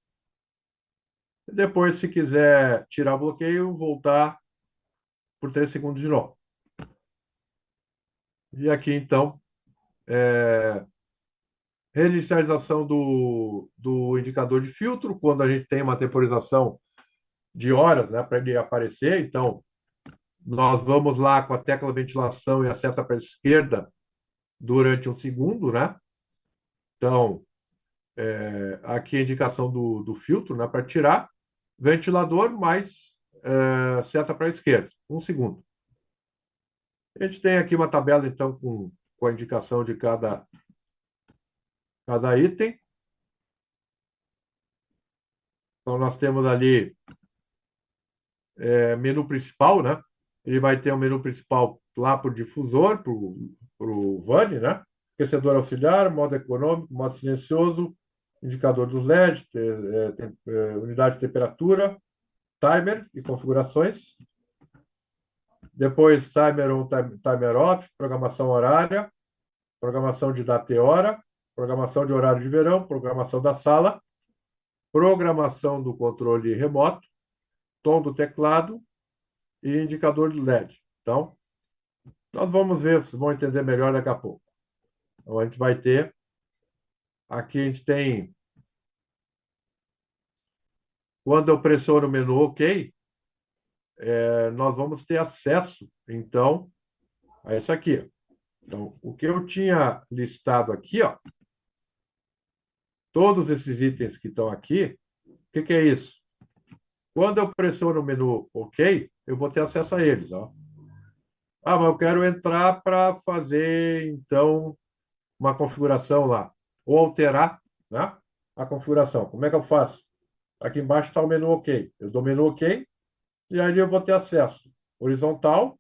Depois, se quiser tirar o bloqueio, voltar por 3 segundos de novo. E aqui, então, reinicialização do indicador de filtro, quando a gente tem uma temporização de horas, né, para ele aparecer. Então, nós vamos lá com a tecla ventilação e a seta para a esquerda durante 1 segundo, né? Então, aqui a indicação do filtro, né, para tirar, ventilador mais seta para a esquerda, 1 segundo. A gente tem aqui uma tabela, então, com a indicação de cada item. Então, nós temos ali menu principal, né? Ele vai ter o menu principal lá para o difusor, para o VAN, né? Aquecedor auxiliar, modo econômico, modo silencioso, indicador dos LEDs, unidade de temperatura, timer e configurações. Depois, timer on, timer off, programação horária, programação de data e hora, programação de horário de verão, programação da sala, programação do controle remoto, tom do teclado e indicador de LED. Então, nós vamos ver, vocês vão entender melhor daqui a pouco. Então, a gente vai ter, aqui a gente tem, quando eu pressiono o menu OK, nós vamos ter acesso, então, a isso aqui. Então, o que eu tinha listado aqui, ó, todos esses itens que estão aqui, o que é isso? Quando eu pressiono o menu OK, eu vou ter acesso a eles, ó. Ah, mas eu quero entrar para fazer, então, uma configuração lá, ou alterar, né, a configuração. Como é que eu faço? Aqui embaixo está o menu OK. Eu dou menu OK e aí eu vou ter acesso horizontal,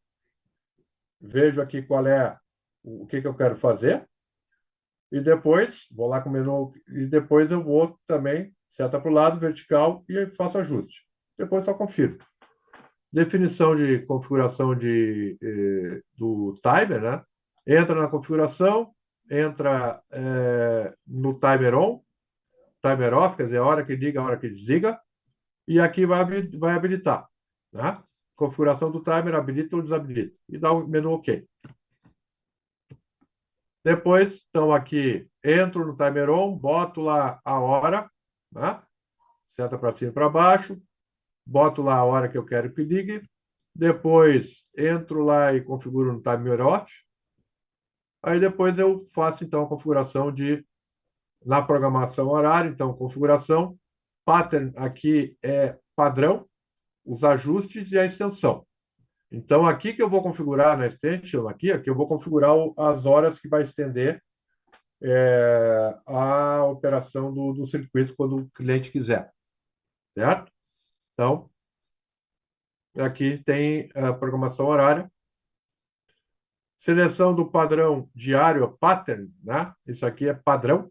vejo aqui qual é o que eu quero fazer, e depois vou lá com o menu, e depois eu vou também, seta para o lado, vertical, e aí faço ajuste. Depois só confiro. Definição de configuração do timer, né? Entra na configuração, entra no timer on, timer off, quer dizer, a hora que liga, a hora que desliga, e aqui vai habilitar, né? Configuração do timer, habilita ou desabilita. E dá o menu OK. Depois, então, aqui, entro no timer on, boto lá a hora, né? Seta para cima e para baixo, boto lá a hora que eu quero que ligue. Depois, entro lá e configuro no timer off. Aí depois eu faço, então, a configuração na programação horária. Então, configuração, pattern aqui é padrão, os ajustes e a extensão. Então, aqui que eu vou configurar na extension, aqui eu vou configurar as horas que vai estender a operação do circuito quando o cliente quiser, certo? Então, aqui tem a programação horária, seleção do padrão diário, pattern, né? Isso aqui é padrão.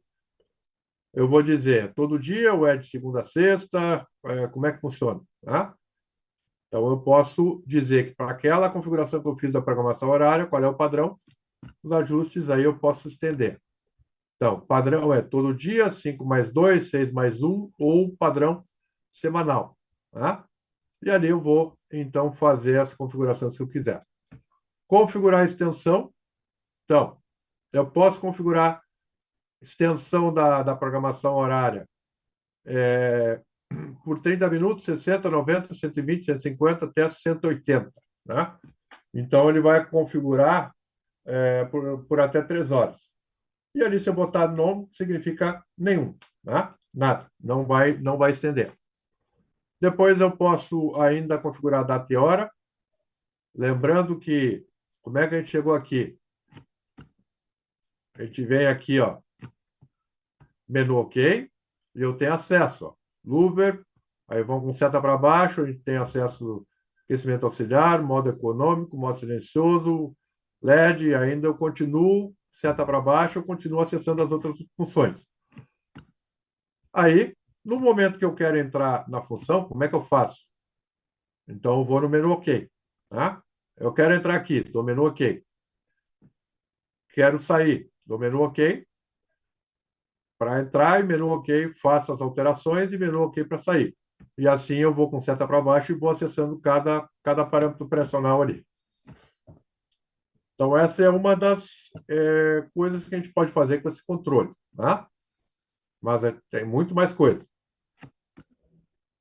Eu vou dizer todo dia ou é de segunda a sexta, como é que funciona, tá? Então, eu posso dizer que para aquela configuração que eu fiz da programação horária, qual é o padrão, os ajustes aí eu posso estender. Então, padrão é todo dia, 5 mais 2, 6 mais 1, ou padrão semanal, tá? E ali eu vou, então, fazer essa configuração se eu quiser. Configurar a extensão. Então, eu posso configurar extensão da programação horária por 30 minutos, 60, 90, 120, 150 até 180, né? Então, ele vai configurar por até 3 horas. E ali, se eu botar não, significa nenhum, né? Nada, não vai estender. Depois eu posso ainda configurar data e hora. Lembrando que, como é que a gente chegou aqui? A gente vem aqui, ó, menu OK, e eu tenho acesso, ó, Louver, aí vão com seta para baixo, a gente tem acesso aquecimento auxiliar, modo econômico, modo silencioso, LED, e ainda eu continuo, seta para baixo, eu continuo acessando as outras funções. Aí, no momento que eu quero entrar na função, como é que eu faço? Então, eu vou no menu OK, tá? Eu quero entrar aqui, dou menu OK. Quero sair, dou menu OK. Para entrar, e menu OK, faço as alterações e menu OK para sair. e assim eu vou com seta para baixo e vou acessando cada parâmetro operacional ali. Então, essa é uma das coisas que a gente pode fazer com esse controle, tá? Mas tem muito mais coisa.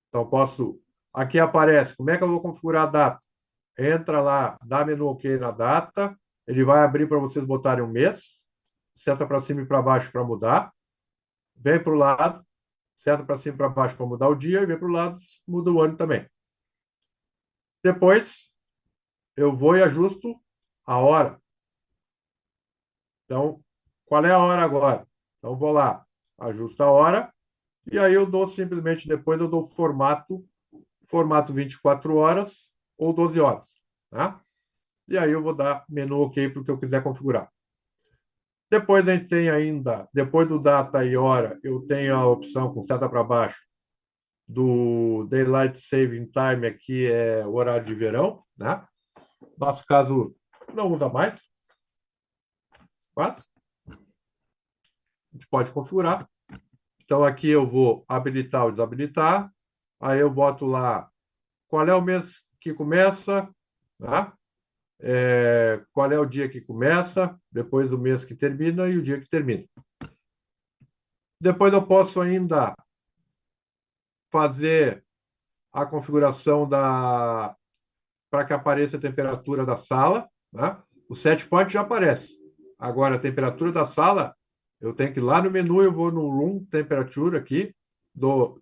Então, posso... Aqui aparece como é que eu vou configurar a data. Entra lá, dá menu OK na data, ele vai abrir para vocês botarem um mês, seta para cima e para baixo para mudar, vem para o lado, seta para cima e para baixo para mudar o dia, e vem para o lado, muda o ano também. Depois, eu vou e ajusto a hora. Então, qual é a hora agora? Então, vou lá, ajusto a hora, e aí eu dou simplesmente, depois eu dou formato 24 horas ou 12 horas, tá? E aí eu vou dar menu OK para o que eu quiser configurar. Depois a gente tem ainda, depois do data e hora, eu tenho a opção com seta para baixo do Daylight Saving Time, aqui é o horário de verão, né? Nosso caso não usa mais, mas a gente pode configurar. Então aqui eu vou habilitar ou desabilitar, aí eu boto lá qual é o mês que começa, né? Qual é o dia que começa, depois o mês que termina e o dia que termina. Depois eu posso ainda fazer a configuração para que apareça a temperatura da sala, né? O set point já aparece. Agora, a temperatura da sala, eu tenho que ir lá no menu, eu vou no Room Temperature aqui,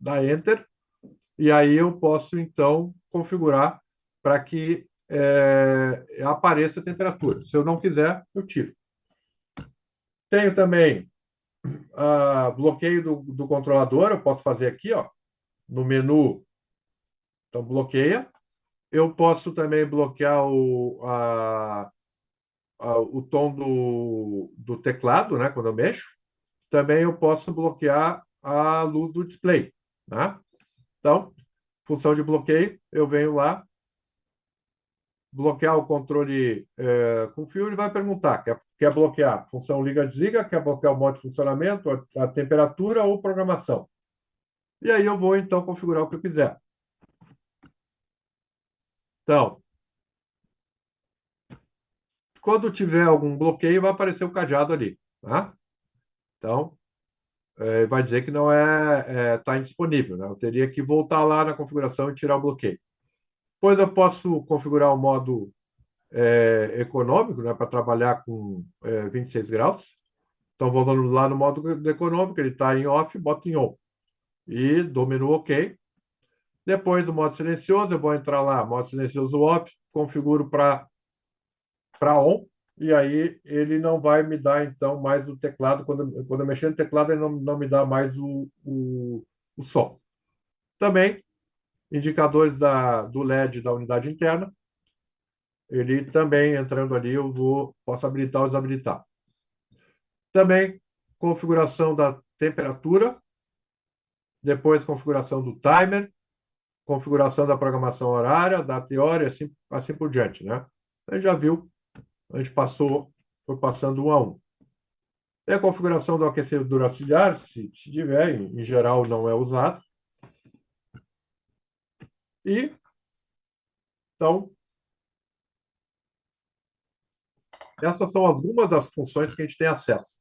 da Enter, e aí eu posso, então, configurar para que apareça a temperatura. Se eu não quiser, eu tiro. Tenho também bloqueio do controlador, eu posso fazer aqui, ó, no menu, então bloqueia. Eu posso também bloquear o tom do teclado, né, quando eu mexo. Também eu posso bloquear a luz do display, né? Então, função de bloqueio, eu venho lá, bloquear o controle com fio, ele vai perguntar, quer bloquear função liga-desliga, quer bloquear o modo de funcionamento, a temperatura ou programação. E aí eu vou, então, configurar o que eu quiser. Então, quando tiver algum bloqueio, vai aparecer o cadeado ali, tá? Então, vai dizer que não está indisponível, né? Eu teria que voltar lá na configuração e tirar o bloqueio. Depois eu posso configurar o modo econômico, né, para trabalhar com 26 graus. Então, voltando lá no modo econômico, ele está em off, boto em on. E dou menu OK. Depois do modo silencioso, eu vou entrar lá, modo silencioso off, configuro para on, e aí ele não vai me dar, então, mais o teclado. Quando eu mexer no teclado, ele não me dá mais o som. Também, indicadores do LED da unidade interna. Ele também, entrando ali, posso habilitar ou desabilitar. Também, configuração da temperatura. Depois, configuração do timer. Configuração da programação horária, data e hora, e assim por diante, né? A gente já viu, a gente foi passando um a um. E a configuração do aquecedor auxiliar, se tiver, em geral não é usado. E, então, essas são algumas das funções que a gente tem acesso.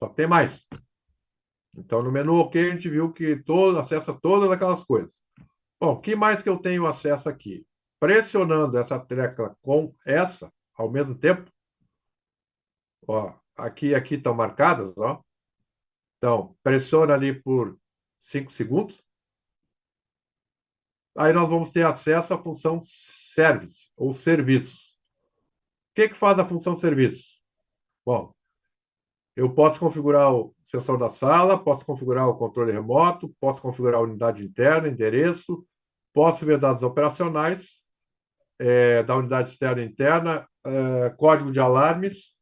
Só que tem mais. Então, no menu OK, a gente viu que acessa todas aquelas coisas. Bom, o que mais que eu tenho acesso aqui? Pressionando essa tecla com essa, ao mesmo tempo, ó, aqui e aqui estão marcadas, ó. Então, pressiona ali por 5 segundos. Aí nós vamos ter acesso à função service, ou serviço. O que faz a função serviço? Bom, eu posso configurar o sensor da sala, posso configurar o controle remoto, posso configurar a unidade interna, endereço, posso ver dados operacionais da unidade externa e interna, código de alarmes.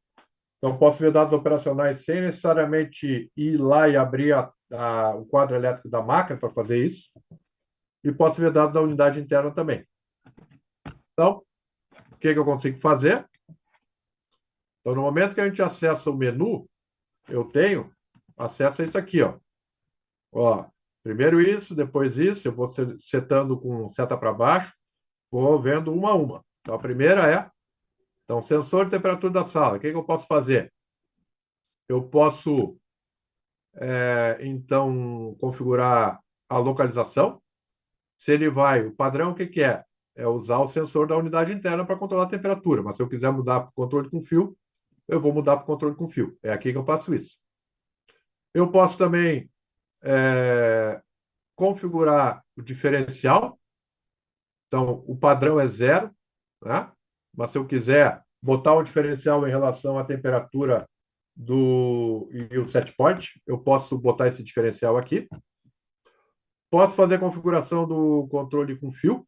Então, posso ver dados operacionais sem necessariamente ir lá e abrir o quadro elétrico da máquina para fazer isso. E posso ver dados da unidade interna também. Então, o que eu consigo fazer? Então, no momento que a gente acessa o menu, eu tenho acesso a isso aqui, ó. Ó, Primeiro isso, depois isso, eu vou setando com seta para baixo, vou vendo uma a uma. Então, a primeira então, sensor de temperatura da sala. O que eu posso fazer? Eu posso, então, configurar a localização. Se ele vai, o padrão, o que que é? É usar o sensor da unidade interna para controlar a temperatura. Mas se eu quiser mudar para o controle com fio, eu vou mudar para o controle com fio. É aqui que eu faço isso. Eu posso também configurar o diferencial. Então, o padrão é zero, né? Mas se eu quiser botar um diferencial em relação à temperatura e o set point, eu posso botar esse diferencial aqui. Posso fazer a configuração do controle com fio.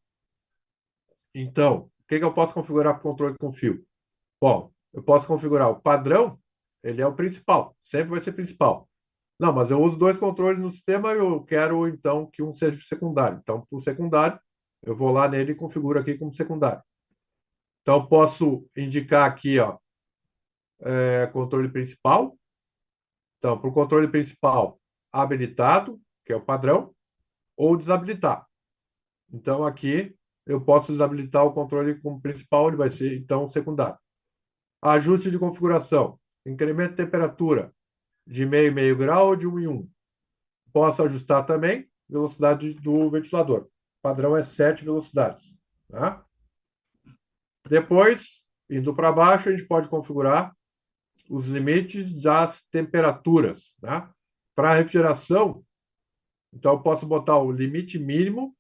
Então, o que eu posso configurar para o controle com fio? Bom, eu posso configurar o padrão, ele é o principal, sempre vai ser principal. Não, mas eu uso dois controles no sistema e eu quero, então, que um seja secundário. Então, para o secundário, eu vou lá nele e configuro aqui como secundário. Então, posso indicar aqui, ó, controle principal. Então, para o controle principal, habilitado, que é o padrão, ou desabilitar. Então, aqui, eu posso desabilitar o controle como principal, ele vai ser, então, secundário. Ajuste de configuração. Incremento de temperatura de meio em meio grau ou de 1 em 1. Posso ajustar também velocidade do ventilador. O padrão é 7 velocidades. Tá? Depois, indo para baixo, a gente pode configurar os limites das temperaturas. Tá? Para a refrigeração, então eu posso botar o limite mínimo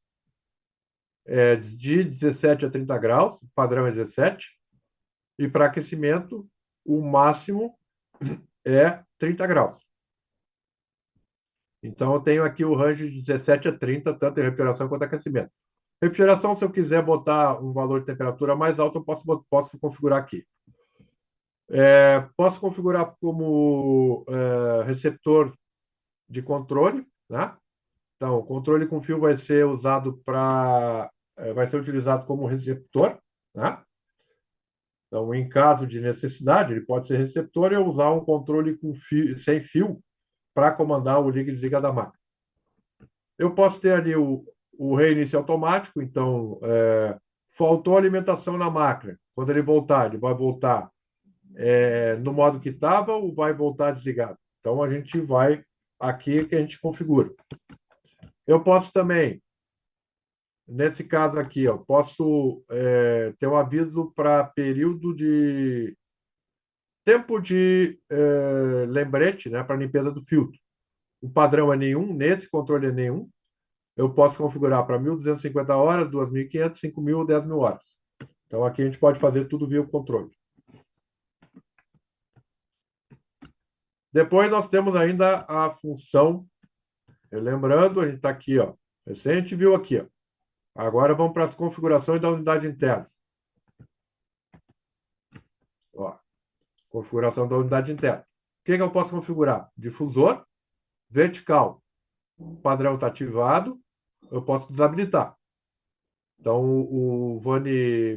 de 17 a 30 graus, o padrão é 17, e para aquecimento, o máximo é 30 graus. Então, eu tenho aqui o range de 17 a 30, tanto em refrigeração quanto em aquecimento. Refrigeração, se eu quiser botar um valor de temperatura mais alto, eu posso configurar aqui. Posso configurar como receptor de controle, né? Então, o controle com fio vai ser usado vai ser utilizado como receptor, né? Então, em caso de necessidade, ele pode ser receptor e eu usar um controle com fio, sem fio para comandar o liga e desliga da máquina. Eu posso ter ali o reinício automático, então faltou alimentação na máquina. Quando ele voltar, ele vai voltar no modo que estava ou vai voltar desligado. Então a gente vai aqui que a gente configura. Eu posso também, nesse caso aqui, ó, posso ter um aviso para período de tempo de lembrete, né, para limpeza do filtro. O padrão é nenhum, nesse controle é nenhum. Eu posso configurar para 1.250 horas, 2.500, 5.000 ou 10.000 horas. Então, aqui a gente pode fazer tudo via o controle. Depois, nós temos ainda a função, lembrando, a gente está aqui, ó, recém a gente viu aqui. Ó. Agora, vamos para as configurações da unidade interna. Ó, configuração da unidade interna. O que eu posso configurar? Difusor, vertical, o padrão está ativado, eu posso desabilitar. Então, o VAN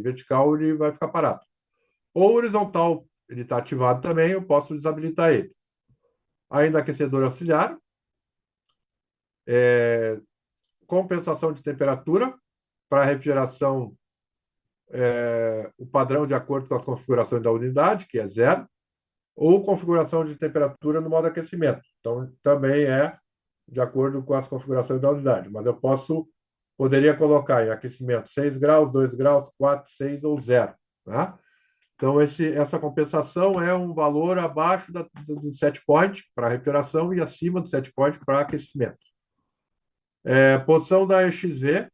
vertical ele vai ficar parado. O horizontal, ele está ativado também, eu posso desabilitar ele. Ainda aquecedor auxiliar, compensação de temperatura para refrigeração, o padrão de acordo com as configurações da unidade, que é zero, ou configuração de temperatura no modo aquecimento. Então, também é de acordo com as configurações da unidade, mas eu poderia colocar em aquecimento 6 graus, 2 graus, 4, 6 ou 0. Tá? Então, essa compensação é um valor abaixo do set point para refrigeração e acima do set point para aquecimento. Posição da EXV,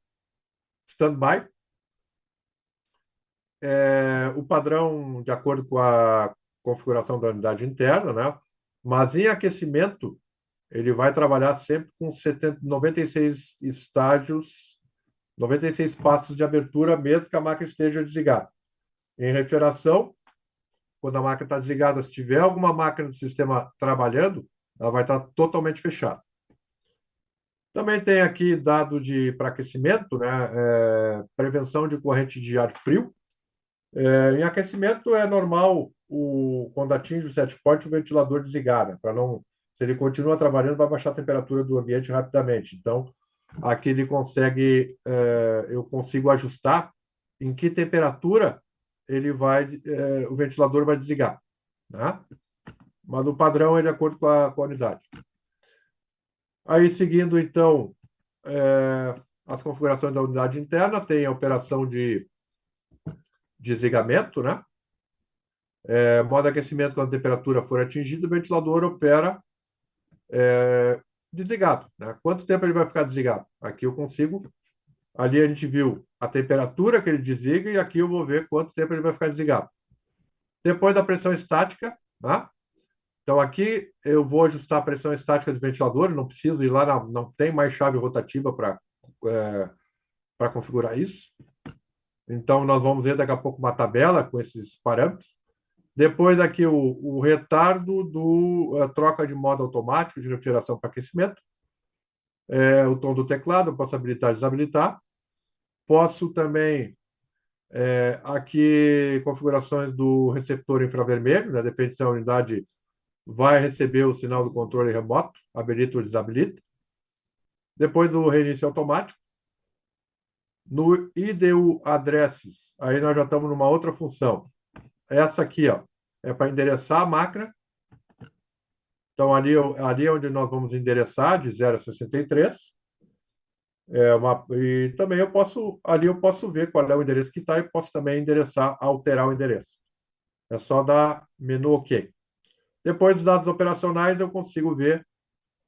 standby. O padrão de acordo com a configuração da unidade interna, né? Mas em aquecimento, ele vai trabalhar sempre com 96 estágios, 96 passos de abertura, mesmo que a máquina esteja desligada. Em refrigeração, quando a máquina está desligada, se tiver alguma máquina do sistema trabalhando, ela vai estar totalmente fechada. Também tem aqui dado para aquecimento, né? Prevenção de corrente de ar frio. Em aquecimento é normal, quando atinge o set point, o ventilador desligar, né? Para não, Se ele continua trabalhando, vai baixar a temperatura do ambiente rapidamente. Então, aqui ele consegue, eu consigo ajustar em que temperatura o ventilador vai desligar, né? Mas o padrão é de acordo com a unidade. Aí, seguindo, então, as configurações da unidade interna, tem a operação de desligamento, né? Modo de aquecimento, quando a temperatura for atingida, o ventilador opera desligado, né? Quanto tempo ele vai ficar desligado? Aqui eu consigo. Ali a gente viu a temperatura que ele desliga e aqui eu vou ver quanto tempo ele vai ficar desligado. Depois da pressão estática, né? Então aqui eu vou ajustar a pressão estática do ventilador, não preciso ir lá, não tem mais chave rotativa para configurar isso. Então nós vamos ver daqui a pouco uma tabela com esses parâmetros. Depois aqui o retardo do troca de modo automático de refrigeração para aquecimento. O tom do teclado, eu posso habilitar e desabilitar. Posso também, aqui, configurações do receptor infravermelho, né? Depende se a unidade vai receber o sinal do controle remoto, habilita ou desabilita. Depois do reinício automático. No IDU Addresses, aí nós já estamos numa outra função. Essa aqui, ó, é para endereçar a máquina. Então, ali é onde nós vamos endereçar, de 0 a 63. E também ali eu posso ver qual é o endereço que está e posso também alterar o endereço. É só dar menu OK. Depois dos dados operacionais, eu consigo ver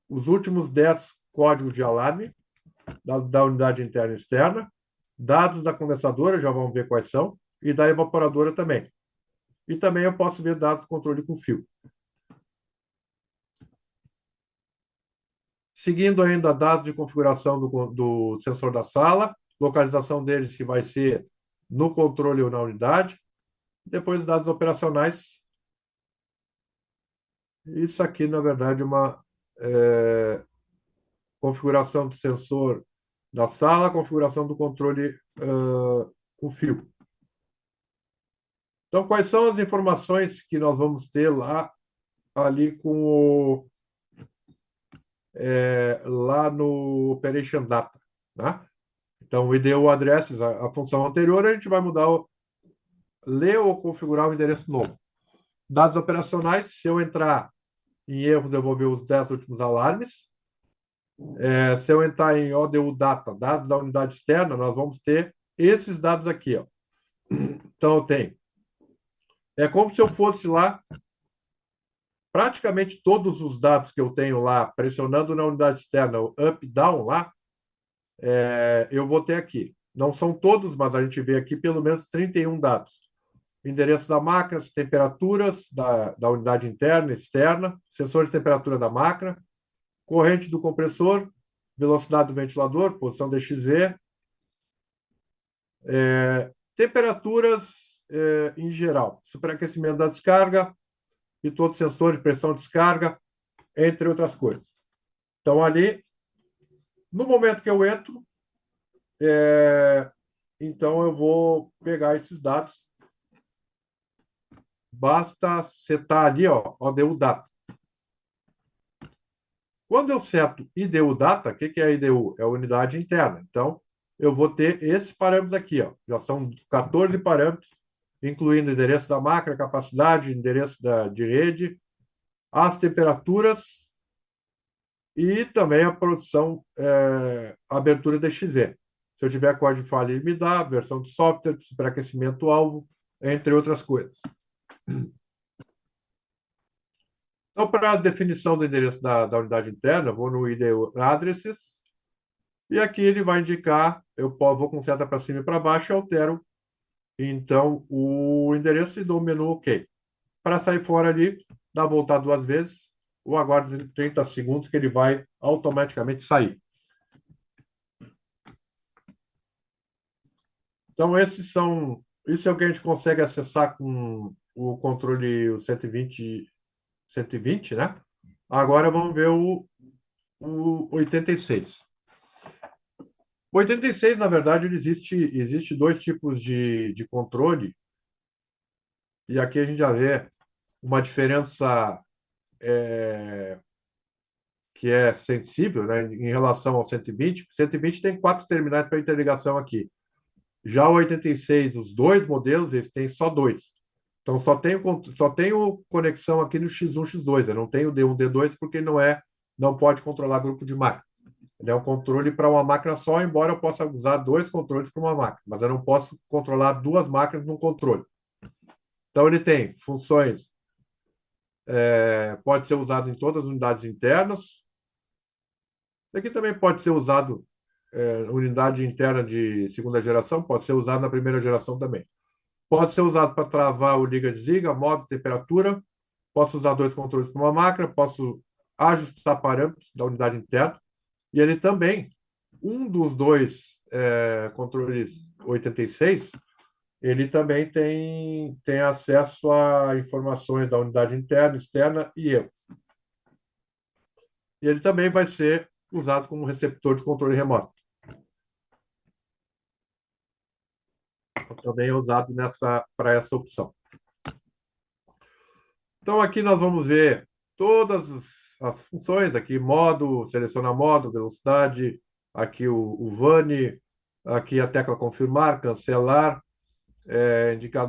os últimos 10 códigos de alarme da unidade interna e externa, dados da condensadora, já vamos ver quais são, e da evaporadora também. E também eu posso ver dados do controle com fio. Seguindo ainda dados de configuração do sensor da sala, localização deles que vai ser no controle ou na unidade. Depois dados operacionais. Isso aqui, na verdade, é uma configuração do sensor da sala, configuração do controle com fio. Então, quais são as informações que nós vamos ter ali lá no Operation Data, né? Então, o IDU Addresses, a função anterior, a gente vai ler ou configurar o endereço novo. Dados operacionais, se eu entrar em erros, eu vou ver os 10 últimos alarmes. Se eu entrar em ODU Data, dados da unidade externa, nós vamos ter esses dados aqui, ó. Então, eu tenho. É como se eu fosse lá, praticamente todos os dados que eu tenho lá, pressionando na unidade externa, o up, down lá, eu vou ter aqui. Não são todos, mas a gente vê aqui pelo menos 31 dados. Endereço da máquina, temperaturas da unidade interna e externa, sensor de temperatura da máquina, corrente do compressor, velocidade do ventilador, posição DXV, temperaturas em geral, superaquecimento da descarga e todos os sensores de pressão de descarga, entre outras coisas. Então, ali, no momento que eu entro, então eu vou pegar esses dados. Basta setar ali, ó, ODU Data. Quando eu seto IDU Data, o que é IDU? É a unidade interna. Então, eu vou ter esses parâmetros aqui, ó. Já são 14 parâmetros, incluindo endereço da máquina, capacidade, endereço de rede, as temperaturas e também a produção, abertura DXV. Se eu tiver código de falha, ele me dá, versão de software, superaquecimento alvo, entre outras coisas. Então, para a definição do endereço da unidade interna, vou no ID Addresses, e aqui ele vai indicar, vou com seta para cima e para baixo e altero, então, o endereço e dou o menu OK. Para sair fora ali, dá voltar 2 vezes, ou aguardo 30 segundos que ele vai automaticamente sair. Então, isso é o que a gente consegue acessar com o controle 120, né? Agora vamos ver o 86. O 86, na verdade, existe 2 tipos de controle, e aqui a gente já vê uma diferença que é sensível, né, em relação ao 120. 120 tem 4 terminais para interligação aqui. Já o 86, os dois modelos, eles têm só dois. Então, só tenho conexão aqui no X1, X2. Eu não tenho D1, D2, porque não pode controlar grupo de máquina. Ele é um controle para uma máquina só, embora eu possa usar dois controles para uma máquina, mas eu não posso controlar duas máquinas num controle. Então, ele tem funções, pode ser usado em todas as unidades internas. Isso aqui também pode ser usado, unidade interna de segunda geração, pode ser usado na primeira geração também. Pode ser usado para travar o liga-desliga, modo, temperatura. Posso usar dois controles para uma máquina, posso ajustar parâmetros da unidade interna. E ele também, um dos dois controles 86, ele também tem acesso a informações da unidade interna, externa e erro. E ele também vai ser usado como receptor de controle remoto. Também é usado para essa opção. Então, aqui nós vamos ver todas as funções, aqui modo, selecionar modo, velocidade, aqui o VANI, aqui a tecla confirmar, cancelar,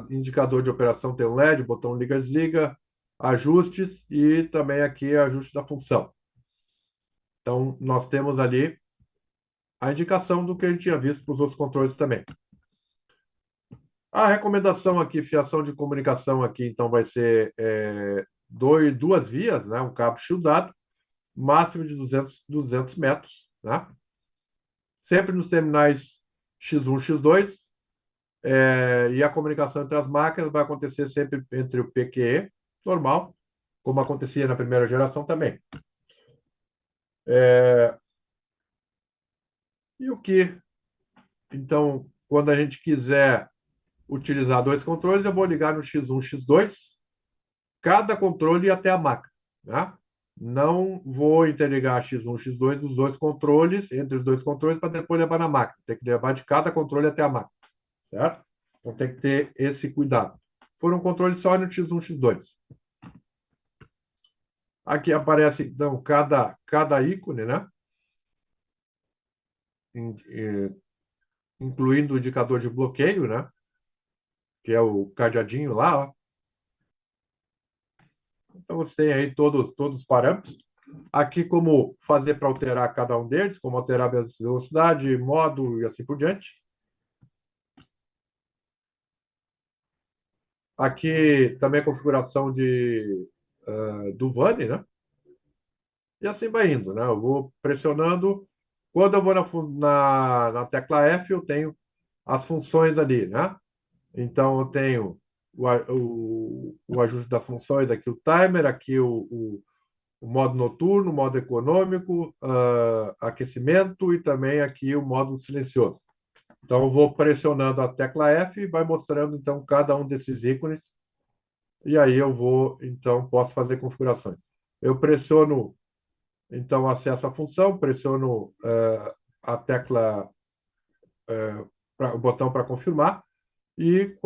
indicador de operação tem um LED, botão liga-desliga, ajustes e também aqui ajuste da função. Então, nós temos ali a indicação do que a gente tinha visto para os outros controles também. A recomendação aqui, fiação de comunicação aqui, então vai ser duas vias, né? Um cabo shieldado, máximo de 200 metros, né? Sempre nos terminais X1, X2, e a comunicação entre as máquinas vai acontecer sempre entre o PQE, normal, como acontecia na primeira geração também. E o que, então, quando a gente quiser utilizar dois controles, eu vou ligar no X1, X2, cada controle até a máquina, né? Não vou interligar X1, X2 dos dois controles, entre os dois controles, para depois levar na máquina. Tem que levar de cada controle até a máquina, certo? Então tem que ter esse cuidado. Foram controles só no X1, X2. Aqui aparece, então, cada ícone, né? Incluindo o indicador de bloqueio, né? Que é o cadeadinho lá, ó. Então você tem aí todos os parâmetros. Aqui como fazer para alterar cada um deles, como alterar a velocidade, modo e assim por diante. Aqui também a configuração do VANI, né? E assim vai indo, né? Eu vou pressionando. Quando eu vou na tecla F, eu tenho as funções ali, né? Então, eu tenho o ajuste das funções, aqui o timer, aqui o modo noturno, o modo econômico, aquecimento e também aqui o modo silencioso. Então, eu vou pressionando a tecla F e vai mostrando, então, cada um desses ícones. E aí eu vou, então, posso fazer configurações. Eu pressiono, então, acesso à função, pressiono a tecla, o botão para confirmar e,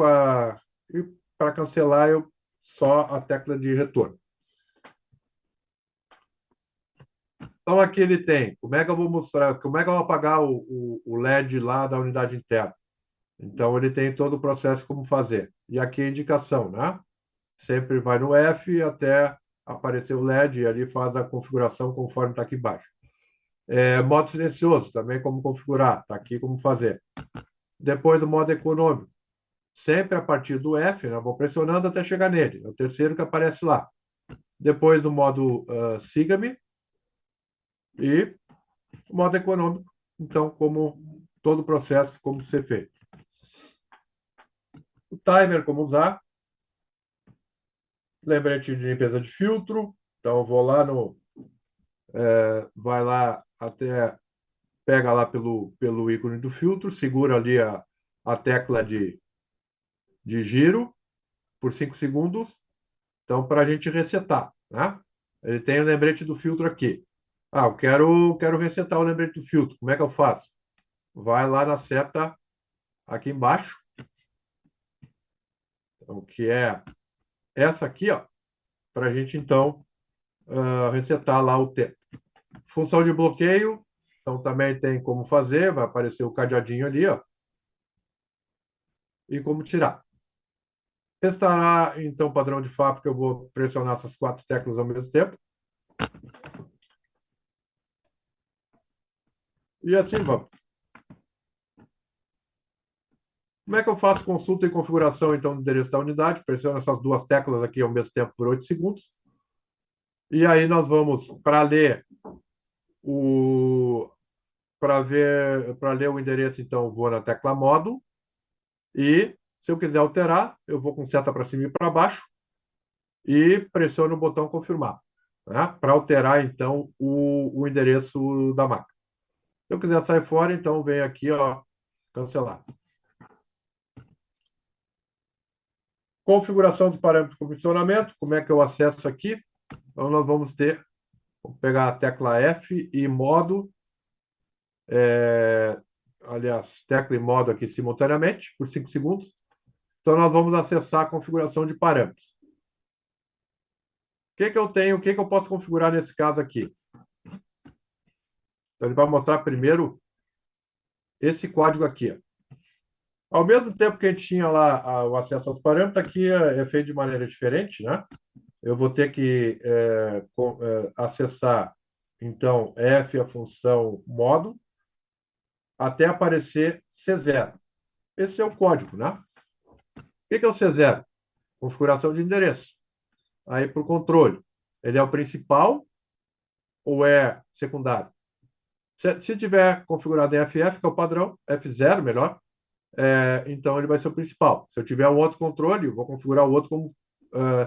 e para cancelar, eu só a tecla de retorno. Então, aqui ele tem. Como é que eu vou mostrar? Como é que eu vou apagar o LED lá da unidade interna? Então, ele tem todo o processo como fazer. E aqui a indicação, né? Sempre vai no F até aparecer o LED e ali faz a configuração conforme está aqui embaixo. Modo silencioso, também como configurar, está aqui como fazer. Depois do modo econômico, sempre a partir do F, né? Vou pressionando até chegar nele. É o terceiro que aparece lá. Depois o modo siga-me e o modo econômico. Então, como todo o processo, como ser feito. O timer, como usar. Lembrete de limpeza de filtro. Então, eu vou lá vai lá até, pega lá pelo ícone do filtro, segura ali a tecla de giro por 5 segundos. Então, para a gente resetar, né? Ele tem o lembrete do filtro aqui. Eu quero resetar o lembrete do filtro. Como é que eu faço? Vai lá na seta aqui embaixo, então, que é essa aqui, ó, para a gente, então, resetar lá o tempo. Função de bloqueio, então também tem como fazer, vai aparecer o cadeadinho ali, ó, e como tirar. Testará, então, padrão de fábrica, eu vou pressionar essas 4 teclas ao mesmo tempo. E assim vamos. Como é que eu faço consulta e configuração, então, do endereço da unidade? Pressiono essas 2 teclas aqui ao mesmo tempo por 8 segundos. E aí nós vamos, para ler o endereço, então, eu vou na tecla modo. E se eu quiser alterar, eu vou com seta para cima e para baixo e pressiono o botão confirmar, né? Para alterar, então, o endereço da máquina. Se eu quiser sair fora, então vem aqui, ó, cancelar. Configuração dos parâmetros de comissionamento. Como é que eu acesso aqui? Então, nós vamos ter, vou pegar a tecla F e modo, aliás, tecla e modo aqui simultaneamente, por 5 segundos. Então, nós vamos acessar a configuração de parâmetros. O que que eu tenho, o que que eu posso configurar nesse caso aqui? Então, ele vai mostrar primeiro esse código aqui, ó. Ao mesmo tempo que a gente tinha lá o acesso aos parâmetros, aqui é feito de maneira diferente, né? Eu vou ter que acessar, então, F, a função modo, até aparecer C0. Esse é o código, né? O que é o C0? Configuração de endereço. Aí, para o controle, ele é o principal ou é secundário? Se tiver configurado em FF, que é o padrão, F0, melhor, então ele vai ser o principal. Se eu tiver um outro controle, eu vou configurar o outro como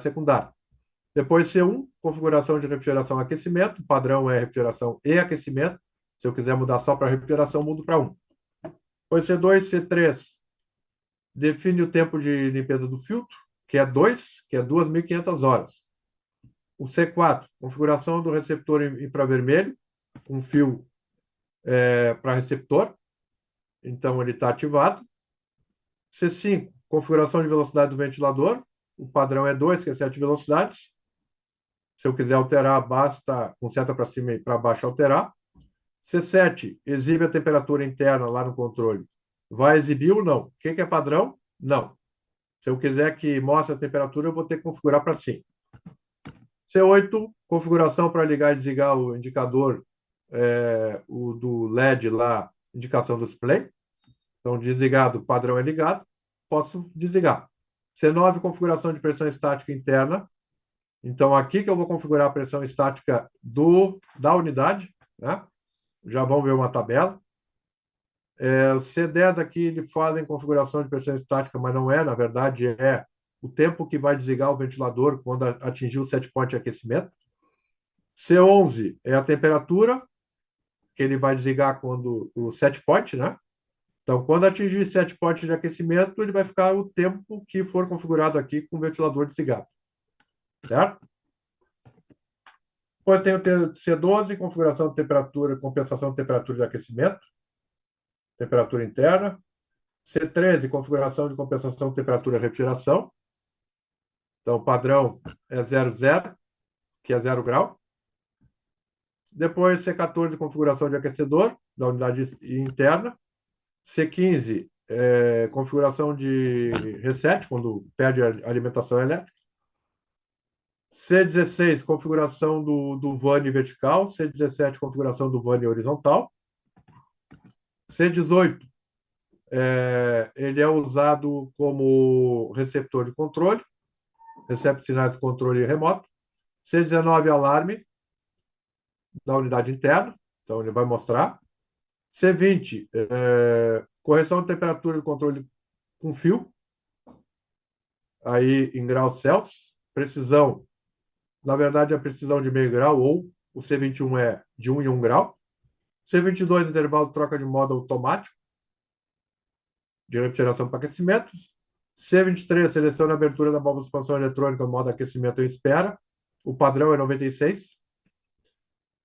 secundário. Depois C1, configuração de refrigeração e aquecimento. O padrão é refrigeração e aquecimento. Se eu quiser mudar só para refrigeração, mudo para 1. Depois C2, C3, define o tempo de limpeza do filtro, que é 2, que é 2.500 horas. O C4, configuração do receptor infravermelho, com fio para receptor. Então, ele está ativado. C5, configuração de velocidade do ventilador. O padrão é 2, que é 7 velocidades. Se eu quiser alterar, basta com seta para cima e para baixo alterar. C7, exibe a temperatura interna lá no controle. Vai exibir ou não? O que é padrão? Não. Se eu quiser que mostre a temperatura, eu vou ter que configurar para sim. C8, configuração para ligar e desligar o indicador o do LED lá, indicação do display. Então, desligado, padrão é ligado. Posso desligar. C9, configuração de pressão estática interna. Então, aqui que eu vou configurar a pressão estática da unidade, né? Já vão ver uma tabela. O C10 aqui, ele fazem configuração de pressão estática, mas não é, na verdade, é o tempo que vai desligar o ventilador quando atingir o set point de aquecimento. C11 é a temperatura, que ele vai desligar quando o set point, né? Então, quando atingir set point de aquecimento, ele vai ficar o tempo que for configurado aqui com o ventilador desligado. Certo? Depois tem o C12, configuração de temperatura, compensação de temperatura de aquecimento, temperatura interna. C13, configuração de compensação de temperatura e refrigeração. Então, o padrão é 00, que é 0 grau. Depois, C14, configuração de aquecedor da unidade interna. C15, configuração de reset, quando perde a alimentação elétrica. C16, configuração do VAN vertical. C17, configuração do VAN horizontal. C18, ele é usado como receptor de controle, recebe sinais de controle remoto. C19, alarme da unidade interna, então ele vai mostrar. C20, correção de temperatura do controle com fio, aí em graus Celsius. Precisão, na verdade, a precisão de meio grau, ou o C21 é de 1 em 1 grau. C22, intervalo de troca de modo automático, de refrigeração para aquecimento. C23, seleciona a abertura da válvula de expansão eletrônica no modo aquecimento em espera. O padrão é 96.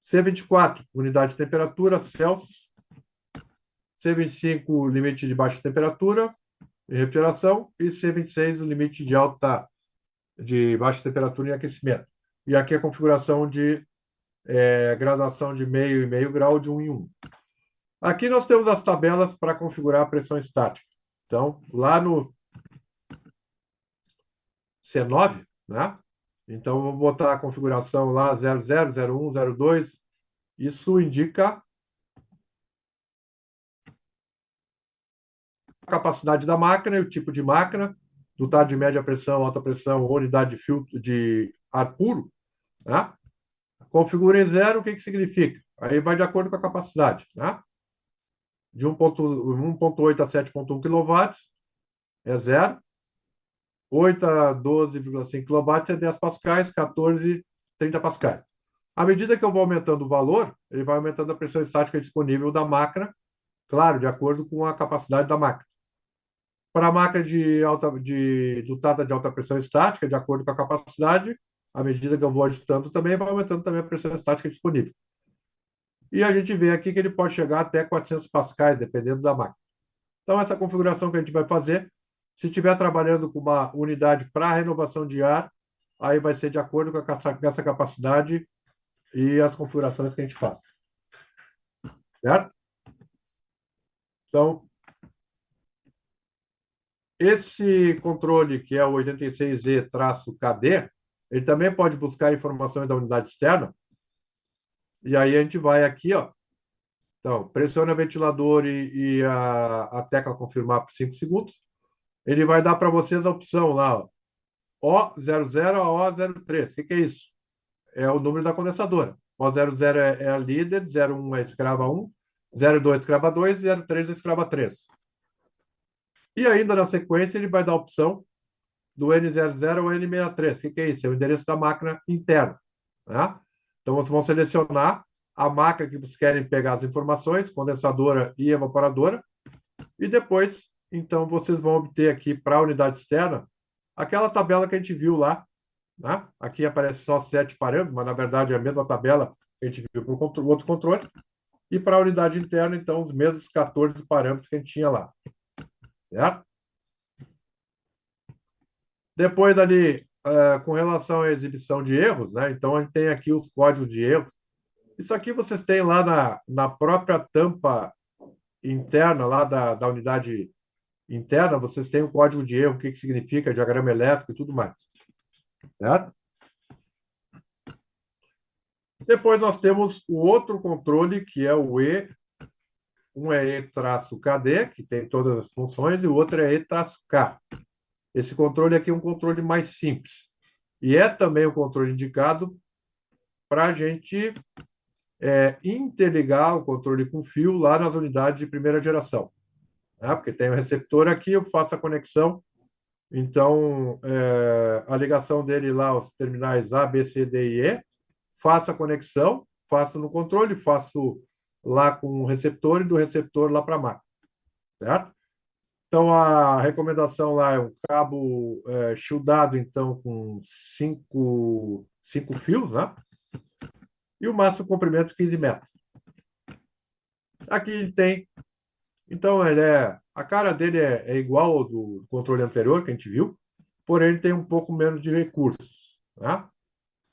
C24, unidade de temperatura, Celsius. C25, limite de baixa temperatura e refrigeração. E C26, o limite de baixa temperatura e aquecimento. E aqui a configuração de graduação de meio e meio grau de 1 em 1. Aqui nós temos as tabelas para configurar a pressão estática. Então, lá no C9, né? Então, eu vou botar a configuração lá 00, 01, 02. Isso indica a capacidade da máquina e o tipo de máquina, dotado de média pressão, alta pressão, unidade de filtro de ar puro, né? Configura em 0, o que significa? Aí vai de acordo com a capacidade, né? De 1.8 a 7.1 kW é 0. 8 a 12,5 kW é 10 pascais, 14, 30 pascais. À medida que eu vou aumentando o valor, ele vai aumentando a pressão estática disponível da máquina, claro, de acordo com a capacidade da máquina. Para a máquina dotada de alta pressão estática, de acordo com a capacidade, à medida que eu vou ajustando também, vai aumentando também a pressão estática disponível. E a gente vê aqui que ele pode chegar até 400 pascais, dependendo da máquina. Então, essa configuração que a gente vai fazer, se estiver trabalhando com uma unidade para renovação de ar, aí vai ser de acordo com essa capacidade e as configurações que a gente faz. Certo? Então, esse controle, que é o 86E-KD, ele também pode buscar informações da unidade externa. E aí a gente vai aqui, ó. Então, pressione o ventilador e a tecla confirmar por 5 segundos. Ele vai dar para vocês a opção lá, ó, O00 a O03. O que é isso? É o número da condensadora. O00 é a líder, 01 é a escrava 1, 02 escrava 2, 03 é a escrava 3. E ainda na sequência ele vai dar a opção do N00 ao N63. O que é isso? É o endereço da máquina interna. Né? Então, vocês vão selecionar a máquina que vocês querem pegar as informações, condensadora e evaporadora, e depois, então, vocês vão obter aqui para a unidade externa aquela tabela que a gente viu lá. Né? Aqui aparece só 7 parâmetros, mas na verdade é a mesma tabela que a gente viu para o outro controle. E para a unidade interna, então, os mesmos 14 parâmetros que a gente tinha lá. Certo? Depois ali, com relação à exibição de erros, né? Então a gente tem aqui os códigos de erros. Isso aqui vocês têm lá na própria tampa interna, lá da unidade interna, vocês têm o código de erro, o que significa, diagrama elétrico e tudo mais. Certo? Depois nós temos o outro controle, que é o E. Um é E-KD, que tem todas as funções, e o outro é E-K. Esse controle aqui é um controle mais simples. E é também um controle indicado para a gente interligar o controle com fio lá nas unidades de primeira geração. Né? Porque tem o receptor aqui, eu faço a conexão. Então, a ligação dele lá, os terminais A, B, C, D e E, faço a conexão, faço no controle, faço lá com o receptor e do receptor lá para a máquina. Certo? Então, a recomendação lá é um cabo shieldado, então, com cinco fios, né? E o máximo comprimento 15 metros. Aqui tem. Então, a cara dele é igual ao do controle anterior que a gente viu, porém ele tem um pouco menos de recursos. Né?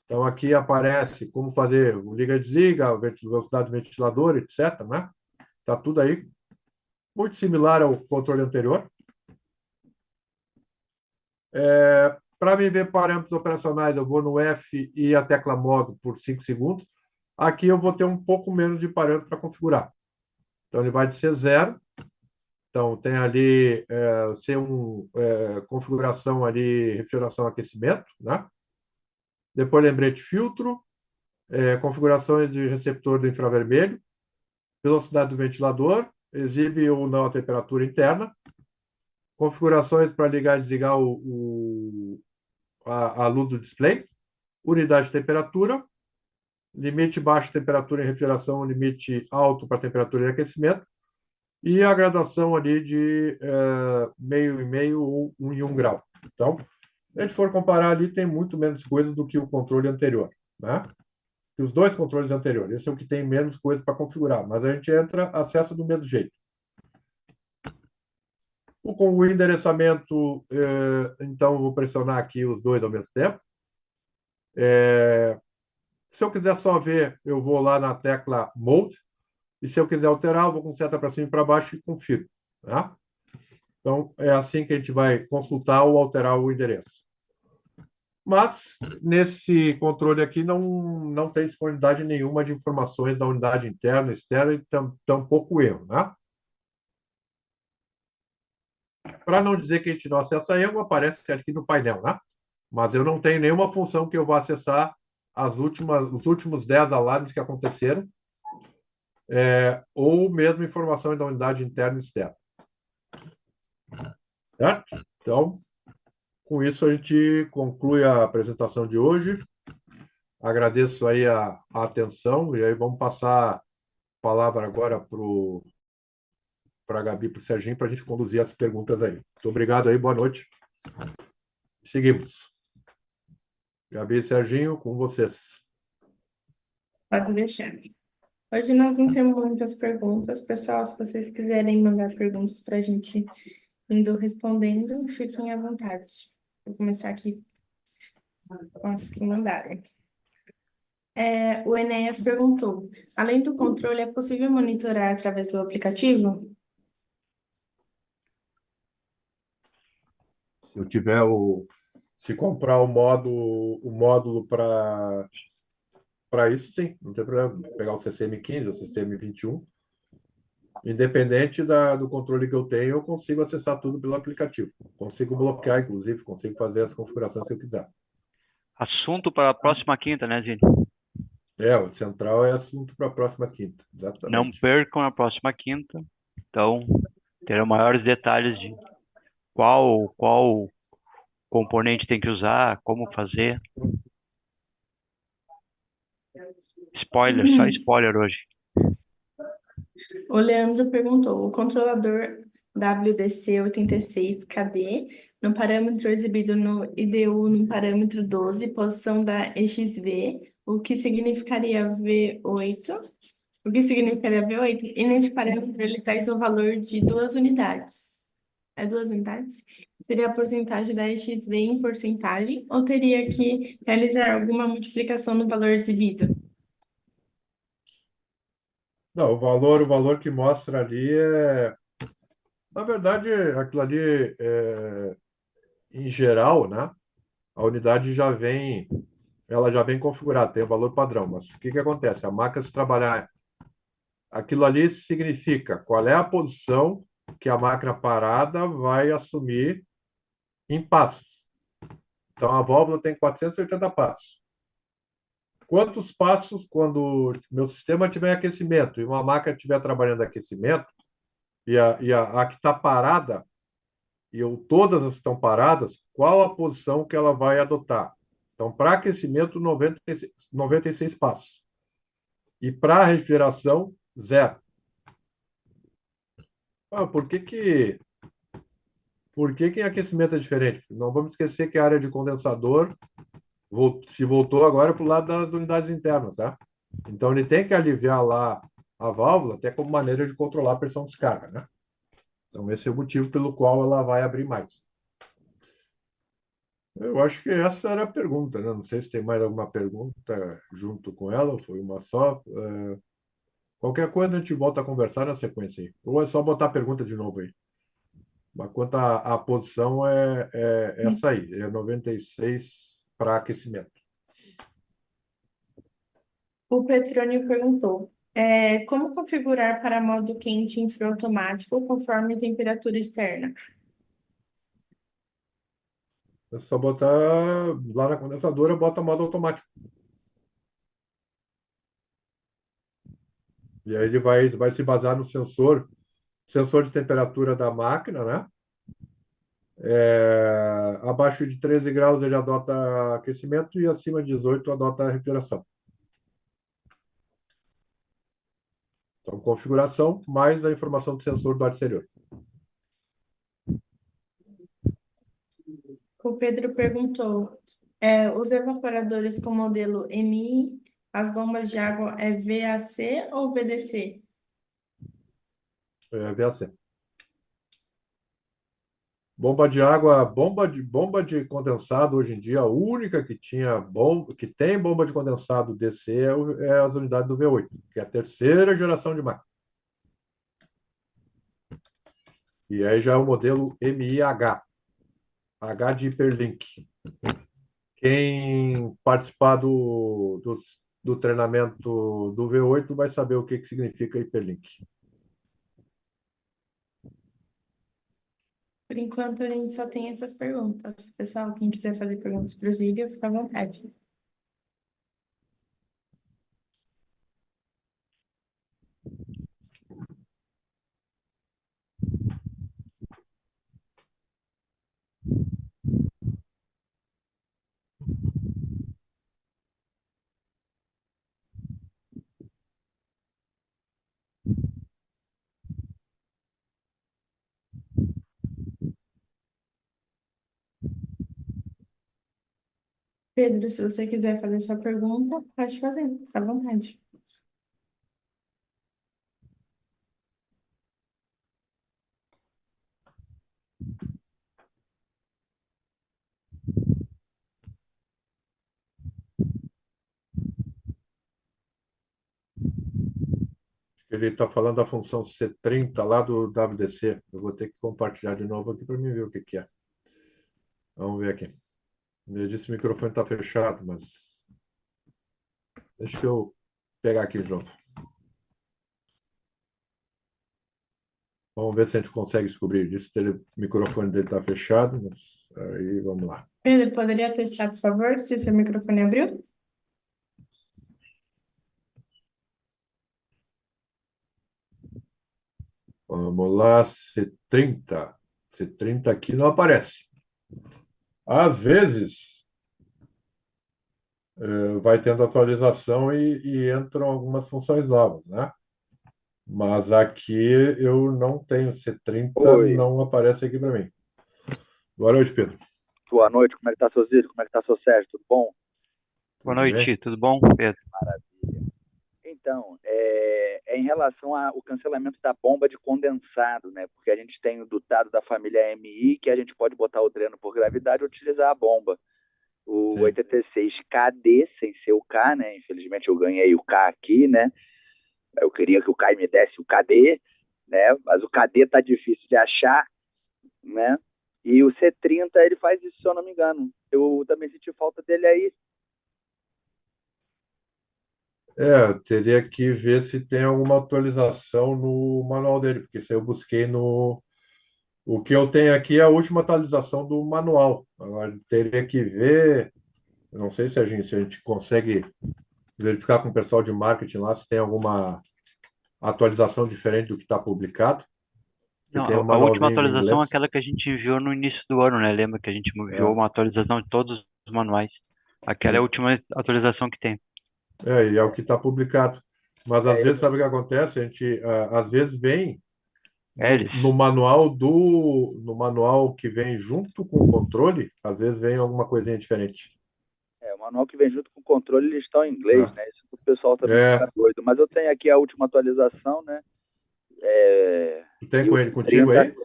Então, aqui aparece como fazer o liga-desliga, velocidade do ventilador, etc. Né? Tá tudo aí. Muito similar ao controle anterior. Para me ver parâmetros operacionais, eu vou no F e a tecla modo por 5 segundos. Aqui eu vou ter um pouco menos de parâmetro para configurar. Então, ele vai de C0. Então, tem ali C1, configuração ali, refrigeração, aquecimento. Né? Depois, lembrete filtro, configurações de receptor do infravermelho, velocidade do ventilador, exibe ou não a temperatura interna, configurações para ligar e desligar a luz do display, unidade de temperatura, limite baixo de temperatura em refrigeração, limite alto para temperatura e aquecimento, e a graduação ali de meio e meio ou 1 em 1 grau. Então, se a gente for comparar ali, tem muito menos coisas do que o controle anterior, né? E os dois controles anteriores. Esse é o que tem menos coisas para configurar, mas a gente acessa do mesmo jeito. Com o endereçamento, então, vou pressionar aqui os dois ao mesmo tempo. Se eu quiser só ver, eu vou lá na tecla Mode, e se eu quiser alterar, eu vou com seta para cima e para baixo e confiro, tá? Então, é assim que a gente vai consultar ou alterar o endereço. Mas, nesse controle aqui, não tem disponibilidade nenhuma de informações da unidade interna, externa, e tampouco erro, né? Para não dizer que a gente não acessa erro, aparece aqui no painel, né? Mas eu não tenho nenhuma função que eu vá acessar os últimos 10 alarmes que aconteceram, ou mesmo informações da unidade interna e externa. Certo? Então, com isso a gente conclui a apresentação de hoje. Agradeço aí a atenção e aí vamos passar a palavra agora para a Gabi e para o Serginho para a gente conduzir as perguntas aí. Muito obrigado aí, boa noite. Seguimos. Gabi e Serginho, com vocês. Pode deixar. Hoje nós não temos muitas perguntas. Pessoal, se vocês quiserem mandar perguntas para a gente indo respondendo, fiquem à vontade. Vou começar aqui com as que mandarem. O Enéas perguntou: além do controle, é possível monitorar através do aplicativo? Se eu tiver se comprar o módulo para isso, sim, não tem problema. Vou pegar o CCM15, o CCM21. Independente do controle que eu tenho, eu consigo acessar tudo pelo aplicativo. Consigo bloquear, inclusive, consigo fazer as configurações que eu quiser. Assunto para a próxima quinta, né, Zine? O central é assunto para a próxima quinta, Não exatamente. percam a próxima quinta. Então, terão maiores detalhes de qual componente tem que usar, como fazer. Spoiler, só spoiler hoje. O Leandro perguntou: o controlador WDC86KD, no parâmetro exibido no IDU no parâmetro 12, posição da EXV, o que significaria V8? O que significaria V8? E neste parâmetro ele traz o valor de 2 unidades. É 2 unidades? Seria a porcentagem da EXV em porcentagem ou teria que realizar alguma multiplicação no valor exibido? Não, o valor que mostra ali na verdade, aquilo ali, em geral, né? A unidade ela já vem configurada, tem o valor padrão. Mas o que que acontece? A máquina, se trabalhar, aquilo ali significa qual é a posição que a máquina parada vai assumir em passos. Então, a válvula tem 480 passos. Quantos passos, quando meu sistema tiver aquecimento e uma máquina estiver trabalhando aquecimento, a que está parada, todas as que estão paradas, qual a posição que ela vai adotar? Então, para aquecimento, 96 passos. E para refrigeração, zero. Ah, por que que em aquecimento é diferente? Não vamos esquecer que a área de condensador se voltou agora para o lado das unidades internas, tá? Então, ele tem que aliviar lá a válvula, até como maneira de controlar a pressão de descarga, né? Então, esse é o motivo pelo qual ela vai abrir mais. Eu acho que essa era a pergunta, né? Não sei se tem mais alguma pergunta junto com ela, ou foi uma só. Qualquer coisa a gente volta a conversar na sequência aí. Ou é só botar a pergunta de novo aí. Mas quanto à posição, é essa aí, é 96 para aquecimento. O Petrônio perguntou: como configurar para modo quente em frio automático conforme temperatura externa? É só botar lá na condensadora, bota modo automático. E aí ele vai se basear no sensor de temperatura da máquina, né? Abaixo de 13 graus ele adota aquecimento e acima de 18 adota refrigeração. Então, configuração mais a informação do sensor do ar exterior. O Pedro perguntou: os evaporadores com modelo MI, as bombas de água é VAC ou VDC? VAC. Bomba de água, bomba de condensado hoje em dia, a única que tinha que tem bomba de condensado DC é as unidades do V8, que é a terceira geração de máquina. E aí já é o modelo MIH, H de hiperlink. Quem participar do treinamento do V8 vai saber o que significa hiperlink. Por enquanto, a gente só tem essas perguntas. Pessoal, quem quiser fazer perguntas para o Zílio, fica à vontade. Pedro, se você quiser fazer sua pergunta, pode fazer, fica à vontade. Ele está falando da função C30 lá do WDC. Eu vou ter que compartilhar de novo aqui para mim ver o que é. Vamos ver aqui. Eu disse que o microfone está fechado, mas deixa eu pegar aqui de novo. Vamos ver se a gente consegue descobrir. Disse que o microfone dele está fechado, mas aí vamos lá. Pedro, poderia testar, por favor, se seu microfone abriu? Vamos lá, C30. C30 aqui não aparece. Às vezes, vai tendo atualização e entram algumas funções novas, né? Mas aqui eu não tenho C30, Oi, não aparece aqui para mim. Boa noite, Pedro. boa noite, como é que tá seu Zílio? Como é que tá seu Sérgio? Tudo bom? Boa Tudo bem? noite, tudo bom, Pedro? Maravilha. Então, é em relação ao cancelamento da bomba de condensado, né? Porque a gente tem o dotado da família MI, que a gente pode botar o dreno por gravidade e utilizar a bomba. O Sim. 86KD, sem ser o K, né? Infelizmente eu ganhei o K aqui, né? Eu queria que o K me desse o KD, né? Mas o KD tá difícil de achar, né? E o C30 ele faz isso, se eu não me engano. Eu também senti falta dele aí. Eu teria que ver se tem alguma atualização no manual dele, porque se eu busquei no. O que eu tenho aqui é a última atualização do manual. Agora, teria que ver. Eu não sei se a gente consegue verificar com o pessoal de marketing lá se tem alguma atualização diferente do que está publicado, que Não, tem um a última manualzinho em atualização é inglês. aquela que a gente enviou no início do ano, né? Lembra que a gente enviou É, uma atualização de todos os manuais. Aquela é a sim. última atualização que tem. E é o que está publicado. Mas às É, vezes, sabe o que acontece? A gente, às vezes, vem Eles. no manual que vem junto com o controle, às vezes vem alguma coisinha diferente. o manual que vem junto com o controle, eles estão em inglês, Né? né? Isso que o pessoal também É, fica doido. Mas eu tenho aqui a última atualização, né? É, tu tem e o com ele contigo C30 aí?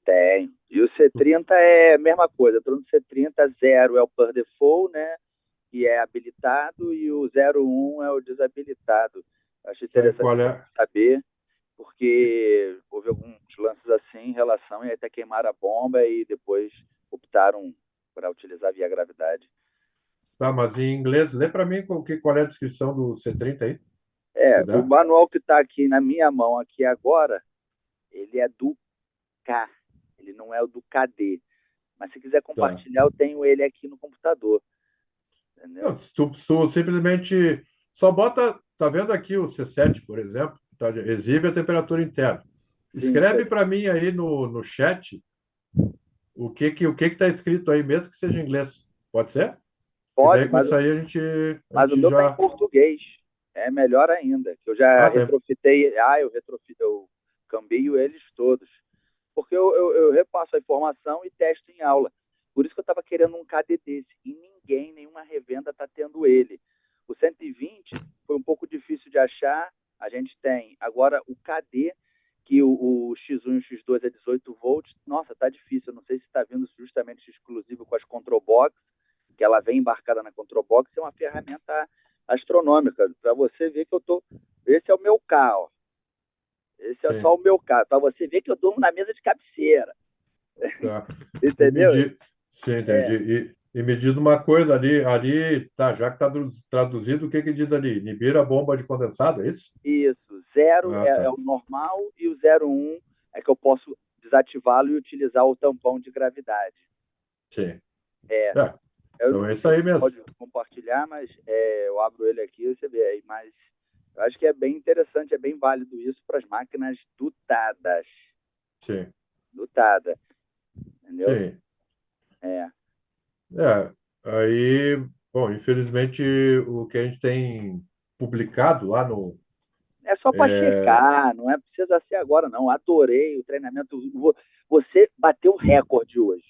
tem. E o C30 é a mesma coisa. Eu tô no C30, 0 é o per default, né? Que é habilitado, e o 01 é o desabilitado. Acho Aí interessante qual é? saber, porque houve alguns lances assim em relação, e até queimaram a bomba e depois optaram para utilizar via gravidade. Tá, mas em inglês, lê para mim qual é a descrição do C30 aí, se O puder. manual que está aqui na minha mão aqui agora, ele é do K, ele não é o do KD. Mas se quiser Tá. compartilhar, eu tenho ele aqui no computador, Não, entendeu? se tu simplesmente só bota, tá vendo aqui o C7, por exemplo, tá, exibe a temperatura interna. Sim, Escreve para mim aí no chat o que está escrito aí, mesmo que seja em inglês. Pode ser? E pode, daí com isso aí a mas o gente meu está em já. português. É melhor ainda, que eu já Ah, tem. retrofitei, eu cambio eles todos. Porque eu repasso a informação e testo em aula. Por isso que eu estava querendo um KD desse. E ninguém, nenhuma revenda está tendo ele. O 120 foi um pouco difícil de achar. A gente tem agora o KD, que o X1 e o X2 é 18 volts. Nossa, tá difícil. Eu não sei se está vindo justamente exclusivo com as Control Box, que ela vem embarcada na Control Box, é uma ferramenta astronômica. Para você ver que eu tô. Esse é o meu carro. Esse é Sim. só o meu carro. Para você ver que eu durmo na mesa de cabeceira. Tá. E Entendeu? medir, sim, entendi. E medido uma coisa ali, tá, já que está traduzido, o que que diz ali? Inibir a bomba de condensado, é isso? Isso. Zero Ah, é tá. o normal e o 01 é que eu posso desativá-lo e utilizar o tampão de gravidade. Sim. É. É, Eu então não é isso sei aí se mesmo. pode compartilhar, mas eu abro ele aqui e você vê aí. Mas eu acho que é bem interessante, é bem válido isso para as máquinas dotadas. Sim, Dotada, entendeu? sim. É. É, aí, bom, infelizmente o que a gente tem publicado lá no. É só para checar, não é precisa ser agora, não. Adorei o treinamento. Você bateu o recorde hoje.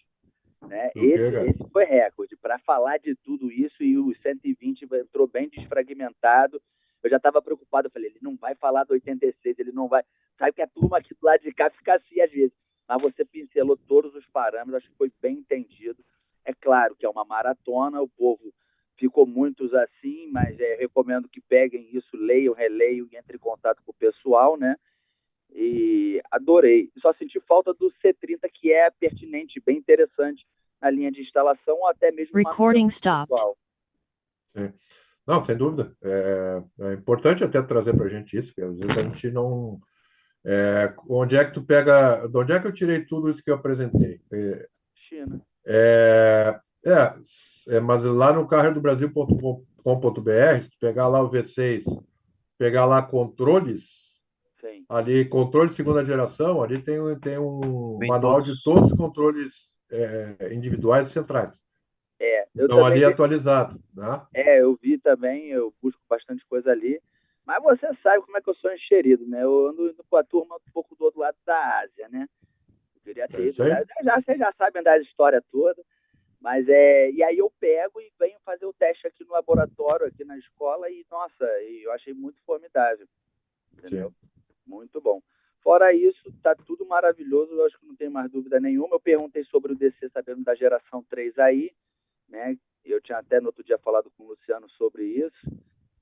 Né? Do que, cara? Esse foi recorde. Para falar de tudo isso, e o 120 entrou bem desfragmentado. Eu já estava preocupado, eu falei, ele não vai falar do 86, ele não vai. Sabe que a turma aqui do lado de cá fica assim às vezes. Mas você pincelou todos os parâmetros, acho que foi bem entendido. É claro que é uma maratona, o povo ficou muitos assim, mas recomendo que peguem isso, leiam, releiam e entrem em contato com o pessoal, né? E adorei. Só senti falta do C30, que é pertinente, bem interessante na linha de instalação, ou até mesmo Recording manutenção stopped. pessoal. Sim. Não, sem dúvida. É importante até trazer para a gente isso, porque às vezes a gente não. Onde é que tu pega. De onde é que eu tirei tudo isso que eu apresentei? China. Mas lá no carredobrasil.com.br, se tu pegar lá o V6, pegar lá controles, Sim. ali, controle de segunda geração, ali tem um Vem manual de todos. todos os controles individuais e centrais. Eu Então, também ali atualizado, né? eu vi também, eu busco bastante coisa ali. Mas você sabe como é que eu sou enxerido, né? Eu ando indo com a turma um pouco do outro lado da Ásia, né? Eu queria É ter isso ido. aí? Você já sabe andar a história toda. Mas e aí eu pego e venho fazer o teste aqui no laboratório, aqui na escola, e nossa, eu achei muito formidável, entendeu? Sim. Muito bom. Fora isso, tá tudo maravilhoso, eu acho que não tem mais dúvida nenhuma. Eu perguntei sobre o DC, sabendo da geração 3 aí, né? Eu tinha até no outro dia falado com o Luciano sobre isso,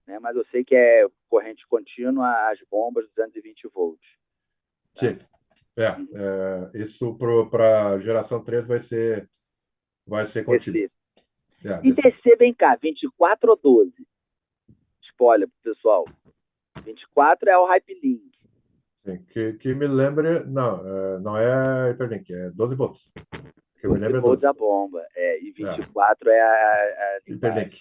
né? Mas eu sei que é corrente contínua as bombas 220 volts. Tá? Sim. Isso para a geração 3 vai ser contínuo. DC. E DC. DC, vem cá, 24 ou 12? Spoiler pro pessoal. 24 é o Hyperlink. Sim. Que me lembre. Não, não é Hyperlink, é 12 volts. Que eu me 12 lembro é volts 12. a bomba. E É, 24 é a linguagem. Hyperlink.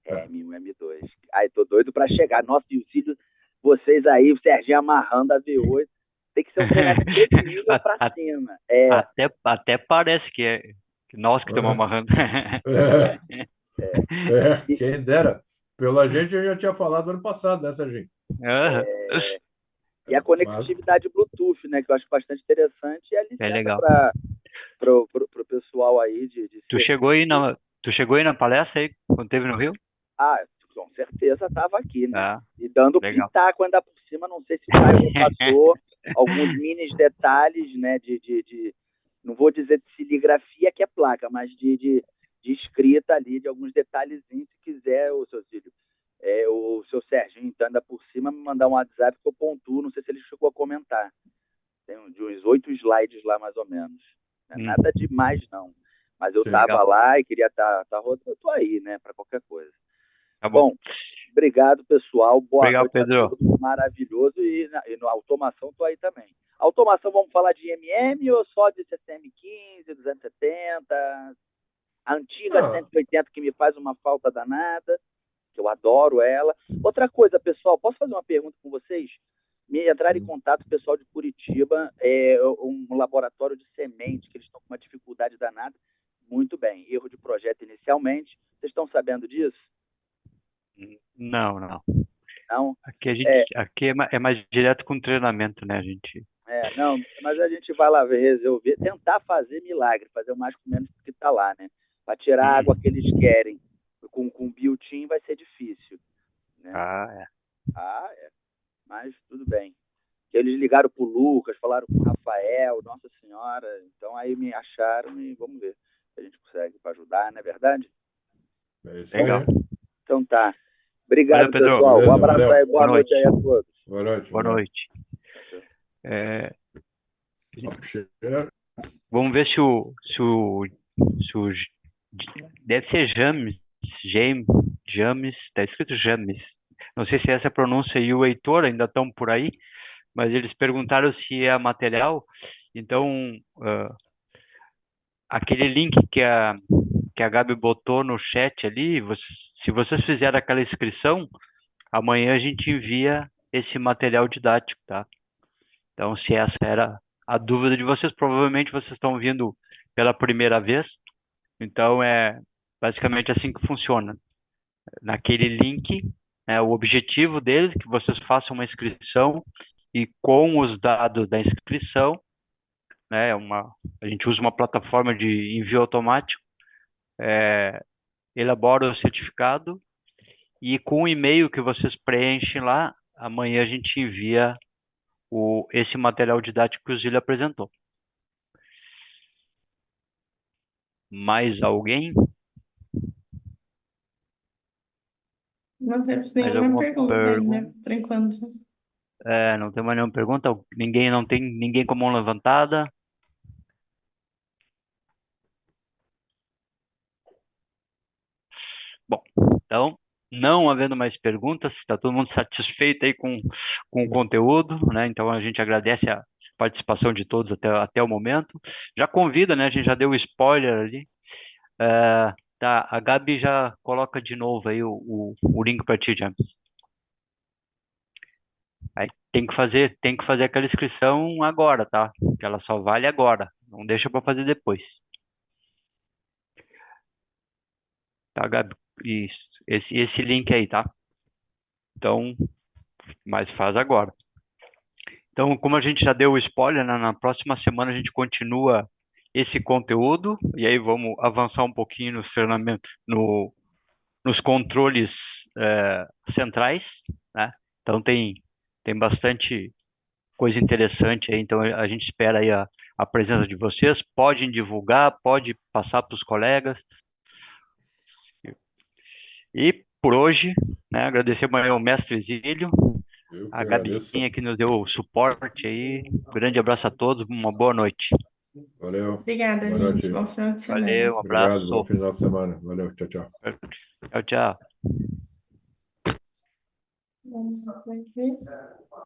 É. M1, M2. Aí tô doido pra chegar. Nossa, e o Cílio, vocês aí, o Serginho amarrando a V8. Tem que ser um treinamento desse nível pra A- cima. Até parece que nós que estamos amarrando. É, E, quem dera. Pela gente, eu já tinha falado ano passado, né, Serginho? Aham. e a Mas, conectividade Bluetooth, né? Que eu acho bastante interessante. E a É licença legal. pro pessoal aí de Tu chegou serviço. aí na palestra aí, quando teve no Rio? Com certeza estava aqui, né? Ah, E dando legal. pitaco ainda por cima, não sei se o Caio repassou alguns minis detalhes, né? Não vou dizer de siligrafia, que é placa, mas de escrita ali, de alguns detalhezinhos, se quiser, o seu Cílio. O seu Serginho, então, ainda por cima, me mandar um WhatsApp que eu pontuo, não sei se ele chegou a comentar. Tem de uns 8 slides lá, mais ou menos. Nada demais, não. Mas eu sim. estava Legal. lá e queria estar rodando. Eu tô aí, né, para qualquer coisa. Tá bom. Bom, obrigado, pessoal. Boa Obrigado, noite a Pedro. todos. Maravilhoso. E na automação, estou aí também. Automação, vamos falar de MM ou só de CCM15, 270? A antiga Ah, 180 que me faz uma falta danada, que eu adoro ela. Outra coisa, pessoal, posso fazer uma pergunta com vocês? Me entrar em contato, pessoal de Curitiba, um laboratório de semente, que eles estão com uma dificuldade danada. Muito bem, erro de projeto inicialmente. Vocês estão sabendo disso? Não. Não? Aqui é mais direto com treinamento, né, gente? Não, mas a gente vai lá resolver, tentar fazer milagre, fazer o mais com menos do que está lá, né? Para tirar a água que eles querem com built-in vai ser difícil, né? Ah, é. Mas tudo bem. que eles ligaram pro Lucas, falaram com o Rafael, Nossa Senhora. Então aí me acharam e vamos ver se a gente consegue para ajudar, não é verdade? É isso Legal. aí. Então tá. Valeu, Obrigado, Pedro. pessoal. Um Beleza, abraço valeu. aí, boa Boa noite aí a noite. todos. Boa noite. Boa Valeu. noite. É, Papo cheiro. vamos ver se o deve ser James, tá escrito James. Não sei se essa é a pronúncia e o Heitor ainda estão por aí, mas eles perguntaram se é material. Então, aquele link que a Gabi botou no chat ali, se vocês fizerem aquela inscrição, amanhã a gente envia esse material didático, tá? Então, se essa era a dúvida de vocês, provavelmente vocês estão vindo pela primeira vez. Então, é basicamente assim que funciona. Naquele link, o objetivo deles é que vocês façam uma inscrição e com os dados da inscrição, né, a gente usa uma plataforma de envio automático, elabora o certificado e com o e-mail que vocês preenchem lá, amanhã a gente envia esse material didático que o Zílio apresentou. Mais alguém? Não temos Mais nenhuma alguma pergunta pergunta? ainda, por enquanto. Não tem mais nenhuma pergunta? Não tem ninguém com a mão levantada? Bom, então, não havendo mais perguntas, está todo mundo satisfeito aí com o conteúdo, né? Então a gente agradece a participação de todos até o momento. Já convida, né? A gente já deu o spoiler ali. Tá, a Gabi já coloca de novo aí o link para ti, James. Aí tem que fazer aquela inscrição agora, tá? Que ela só vale agora. Não deixa para fazer depois. Tá, Gabi? Isso. Esse link aí, tá? Então, mas faz agora. Então, como a gente já deu o spoiler, né, na próxima semana a gente continua esse conteúdo e aí vamos avançar um pouquinho nos treinamentos, nos controles centrais, né? Então tem bastante coisa interessante aí. Então a gente espera aí a presença de vocês. Podem divulgar, pode passar para os colegas. E por hoje, né, agradecer ao mestre Zílio, Eu que a agradeço. Gabinha que nos deu o suporte aí. Grande abraço a todos, uma boa noite. Valeu. Obrigada, Boa gente. noite. Bom final de semana. Valeu, um Obrigado. abraço. Bom final de semana. Valeu. Tchau, tchau. Tchau, tchau. Vamos ver.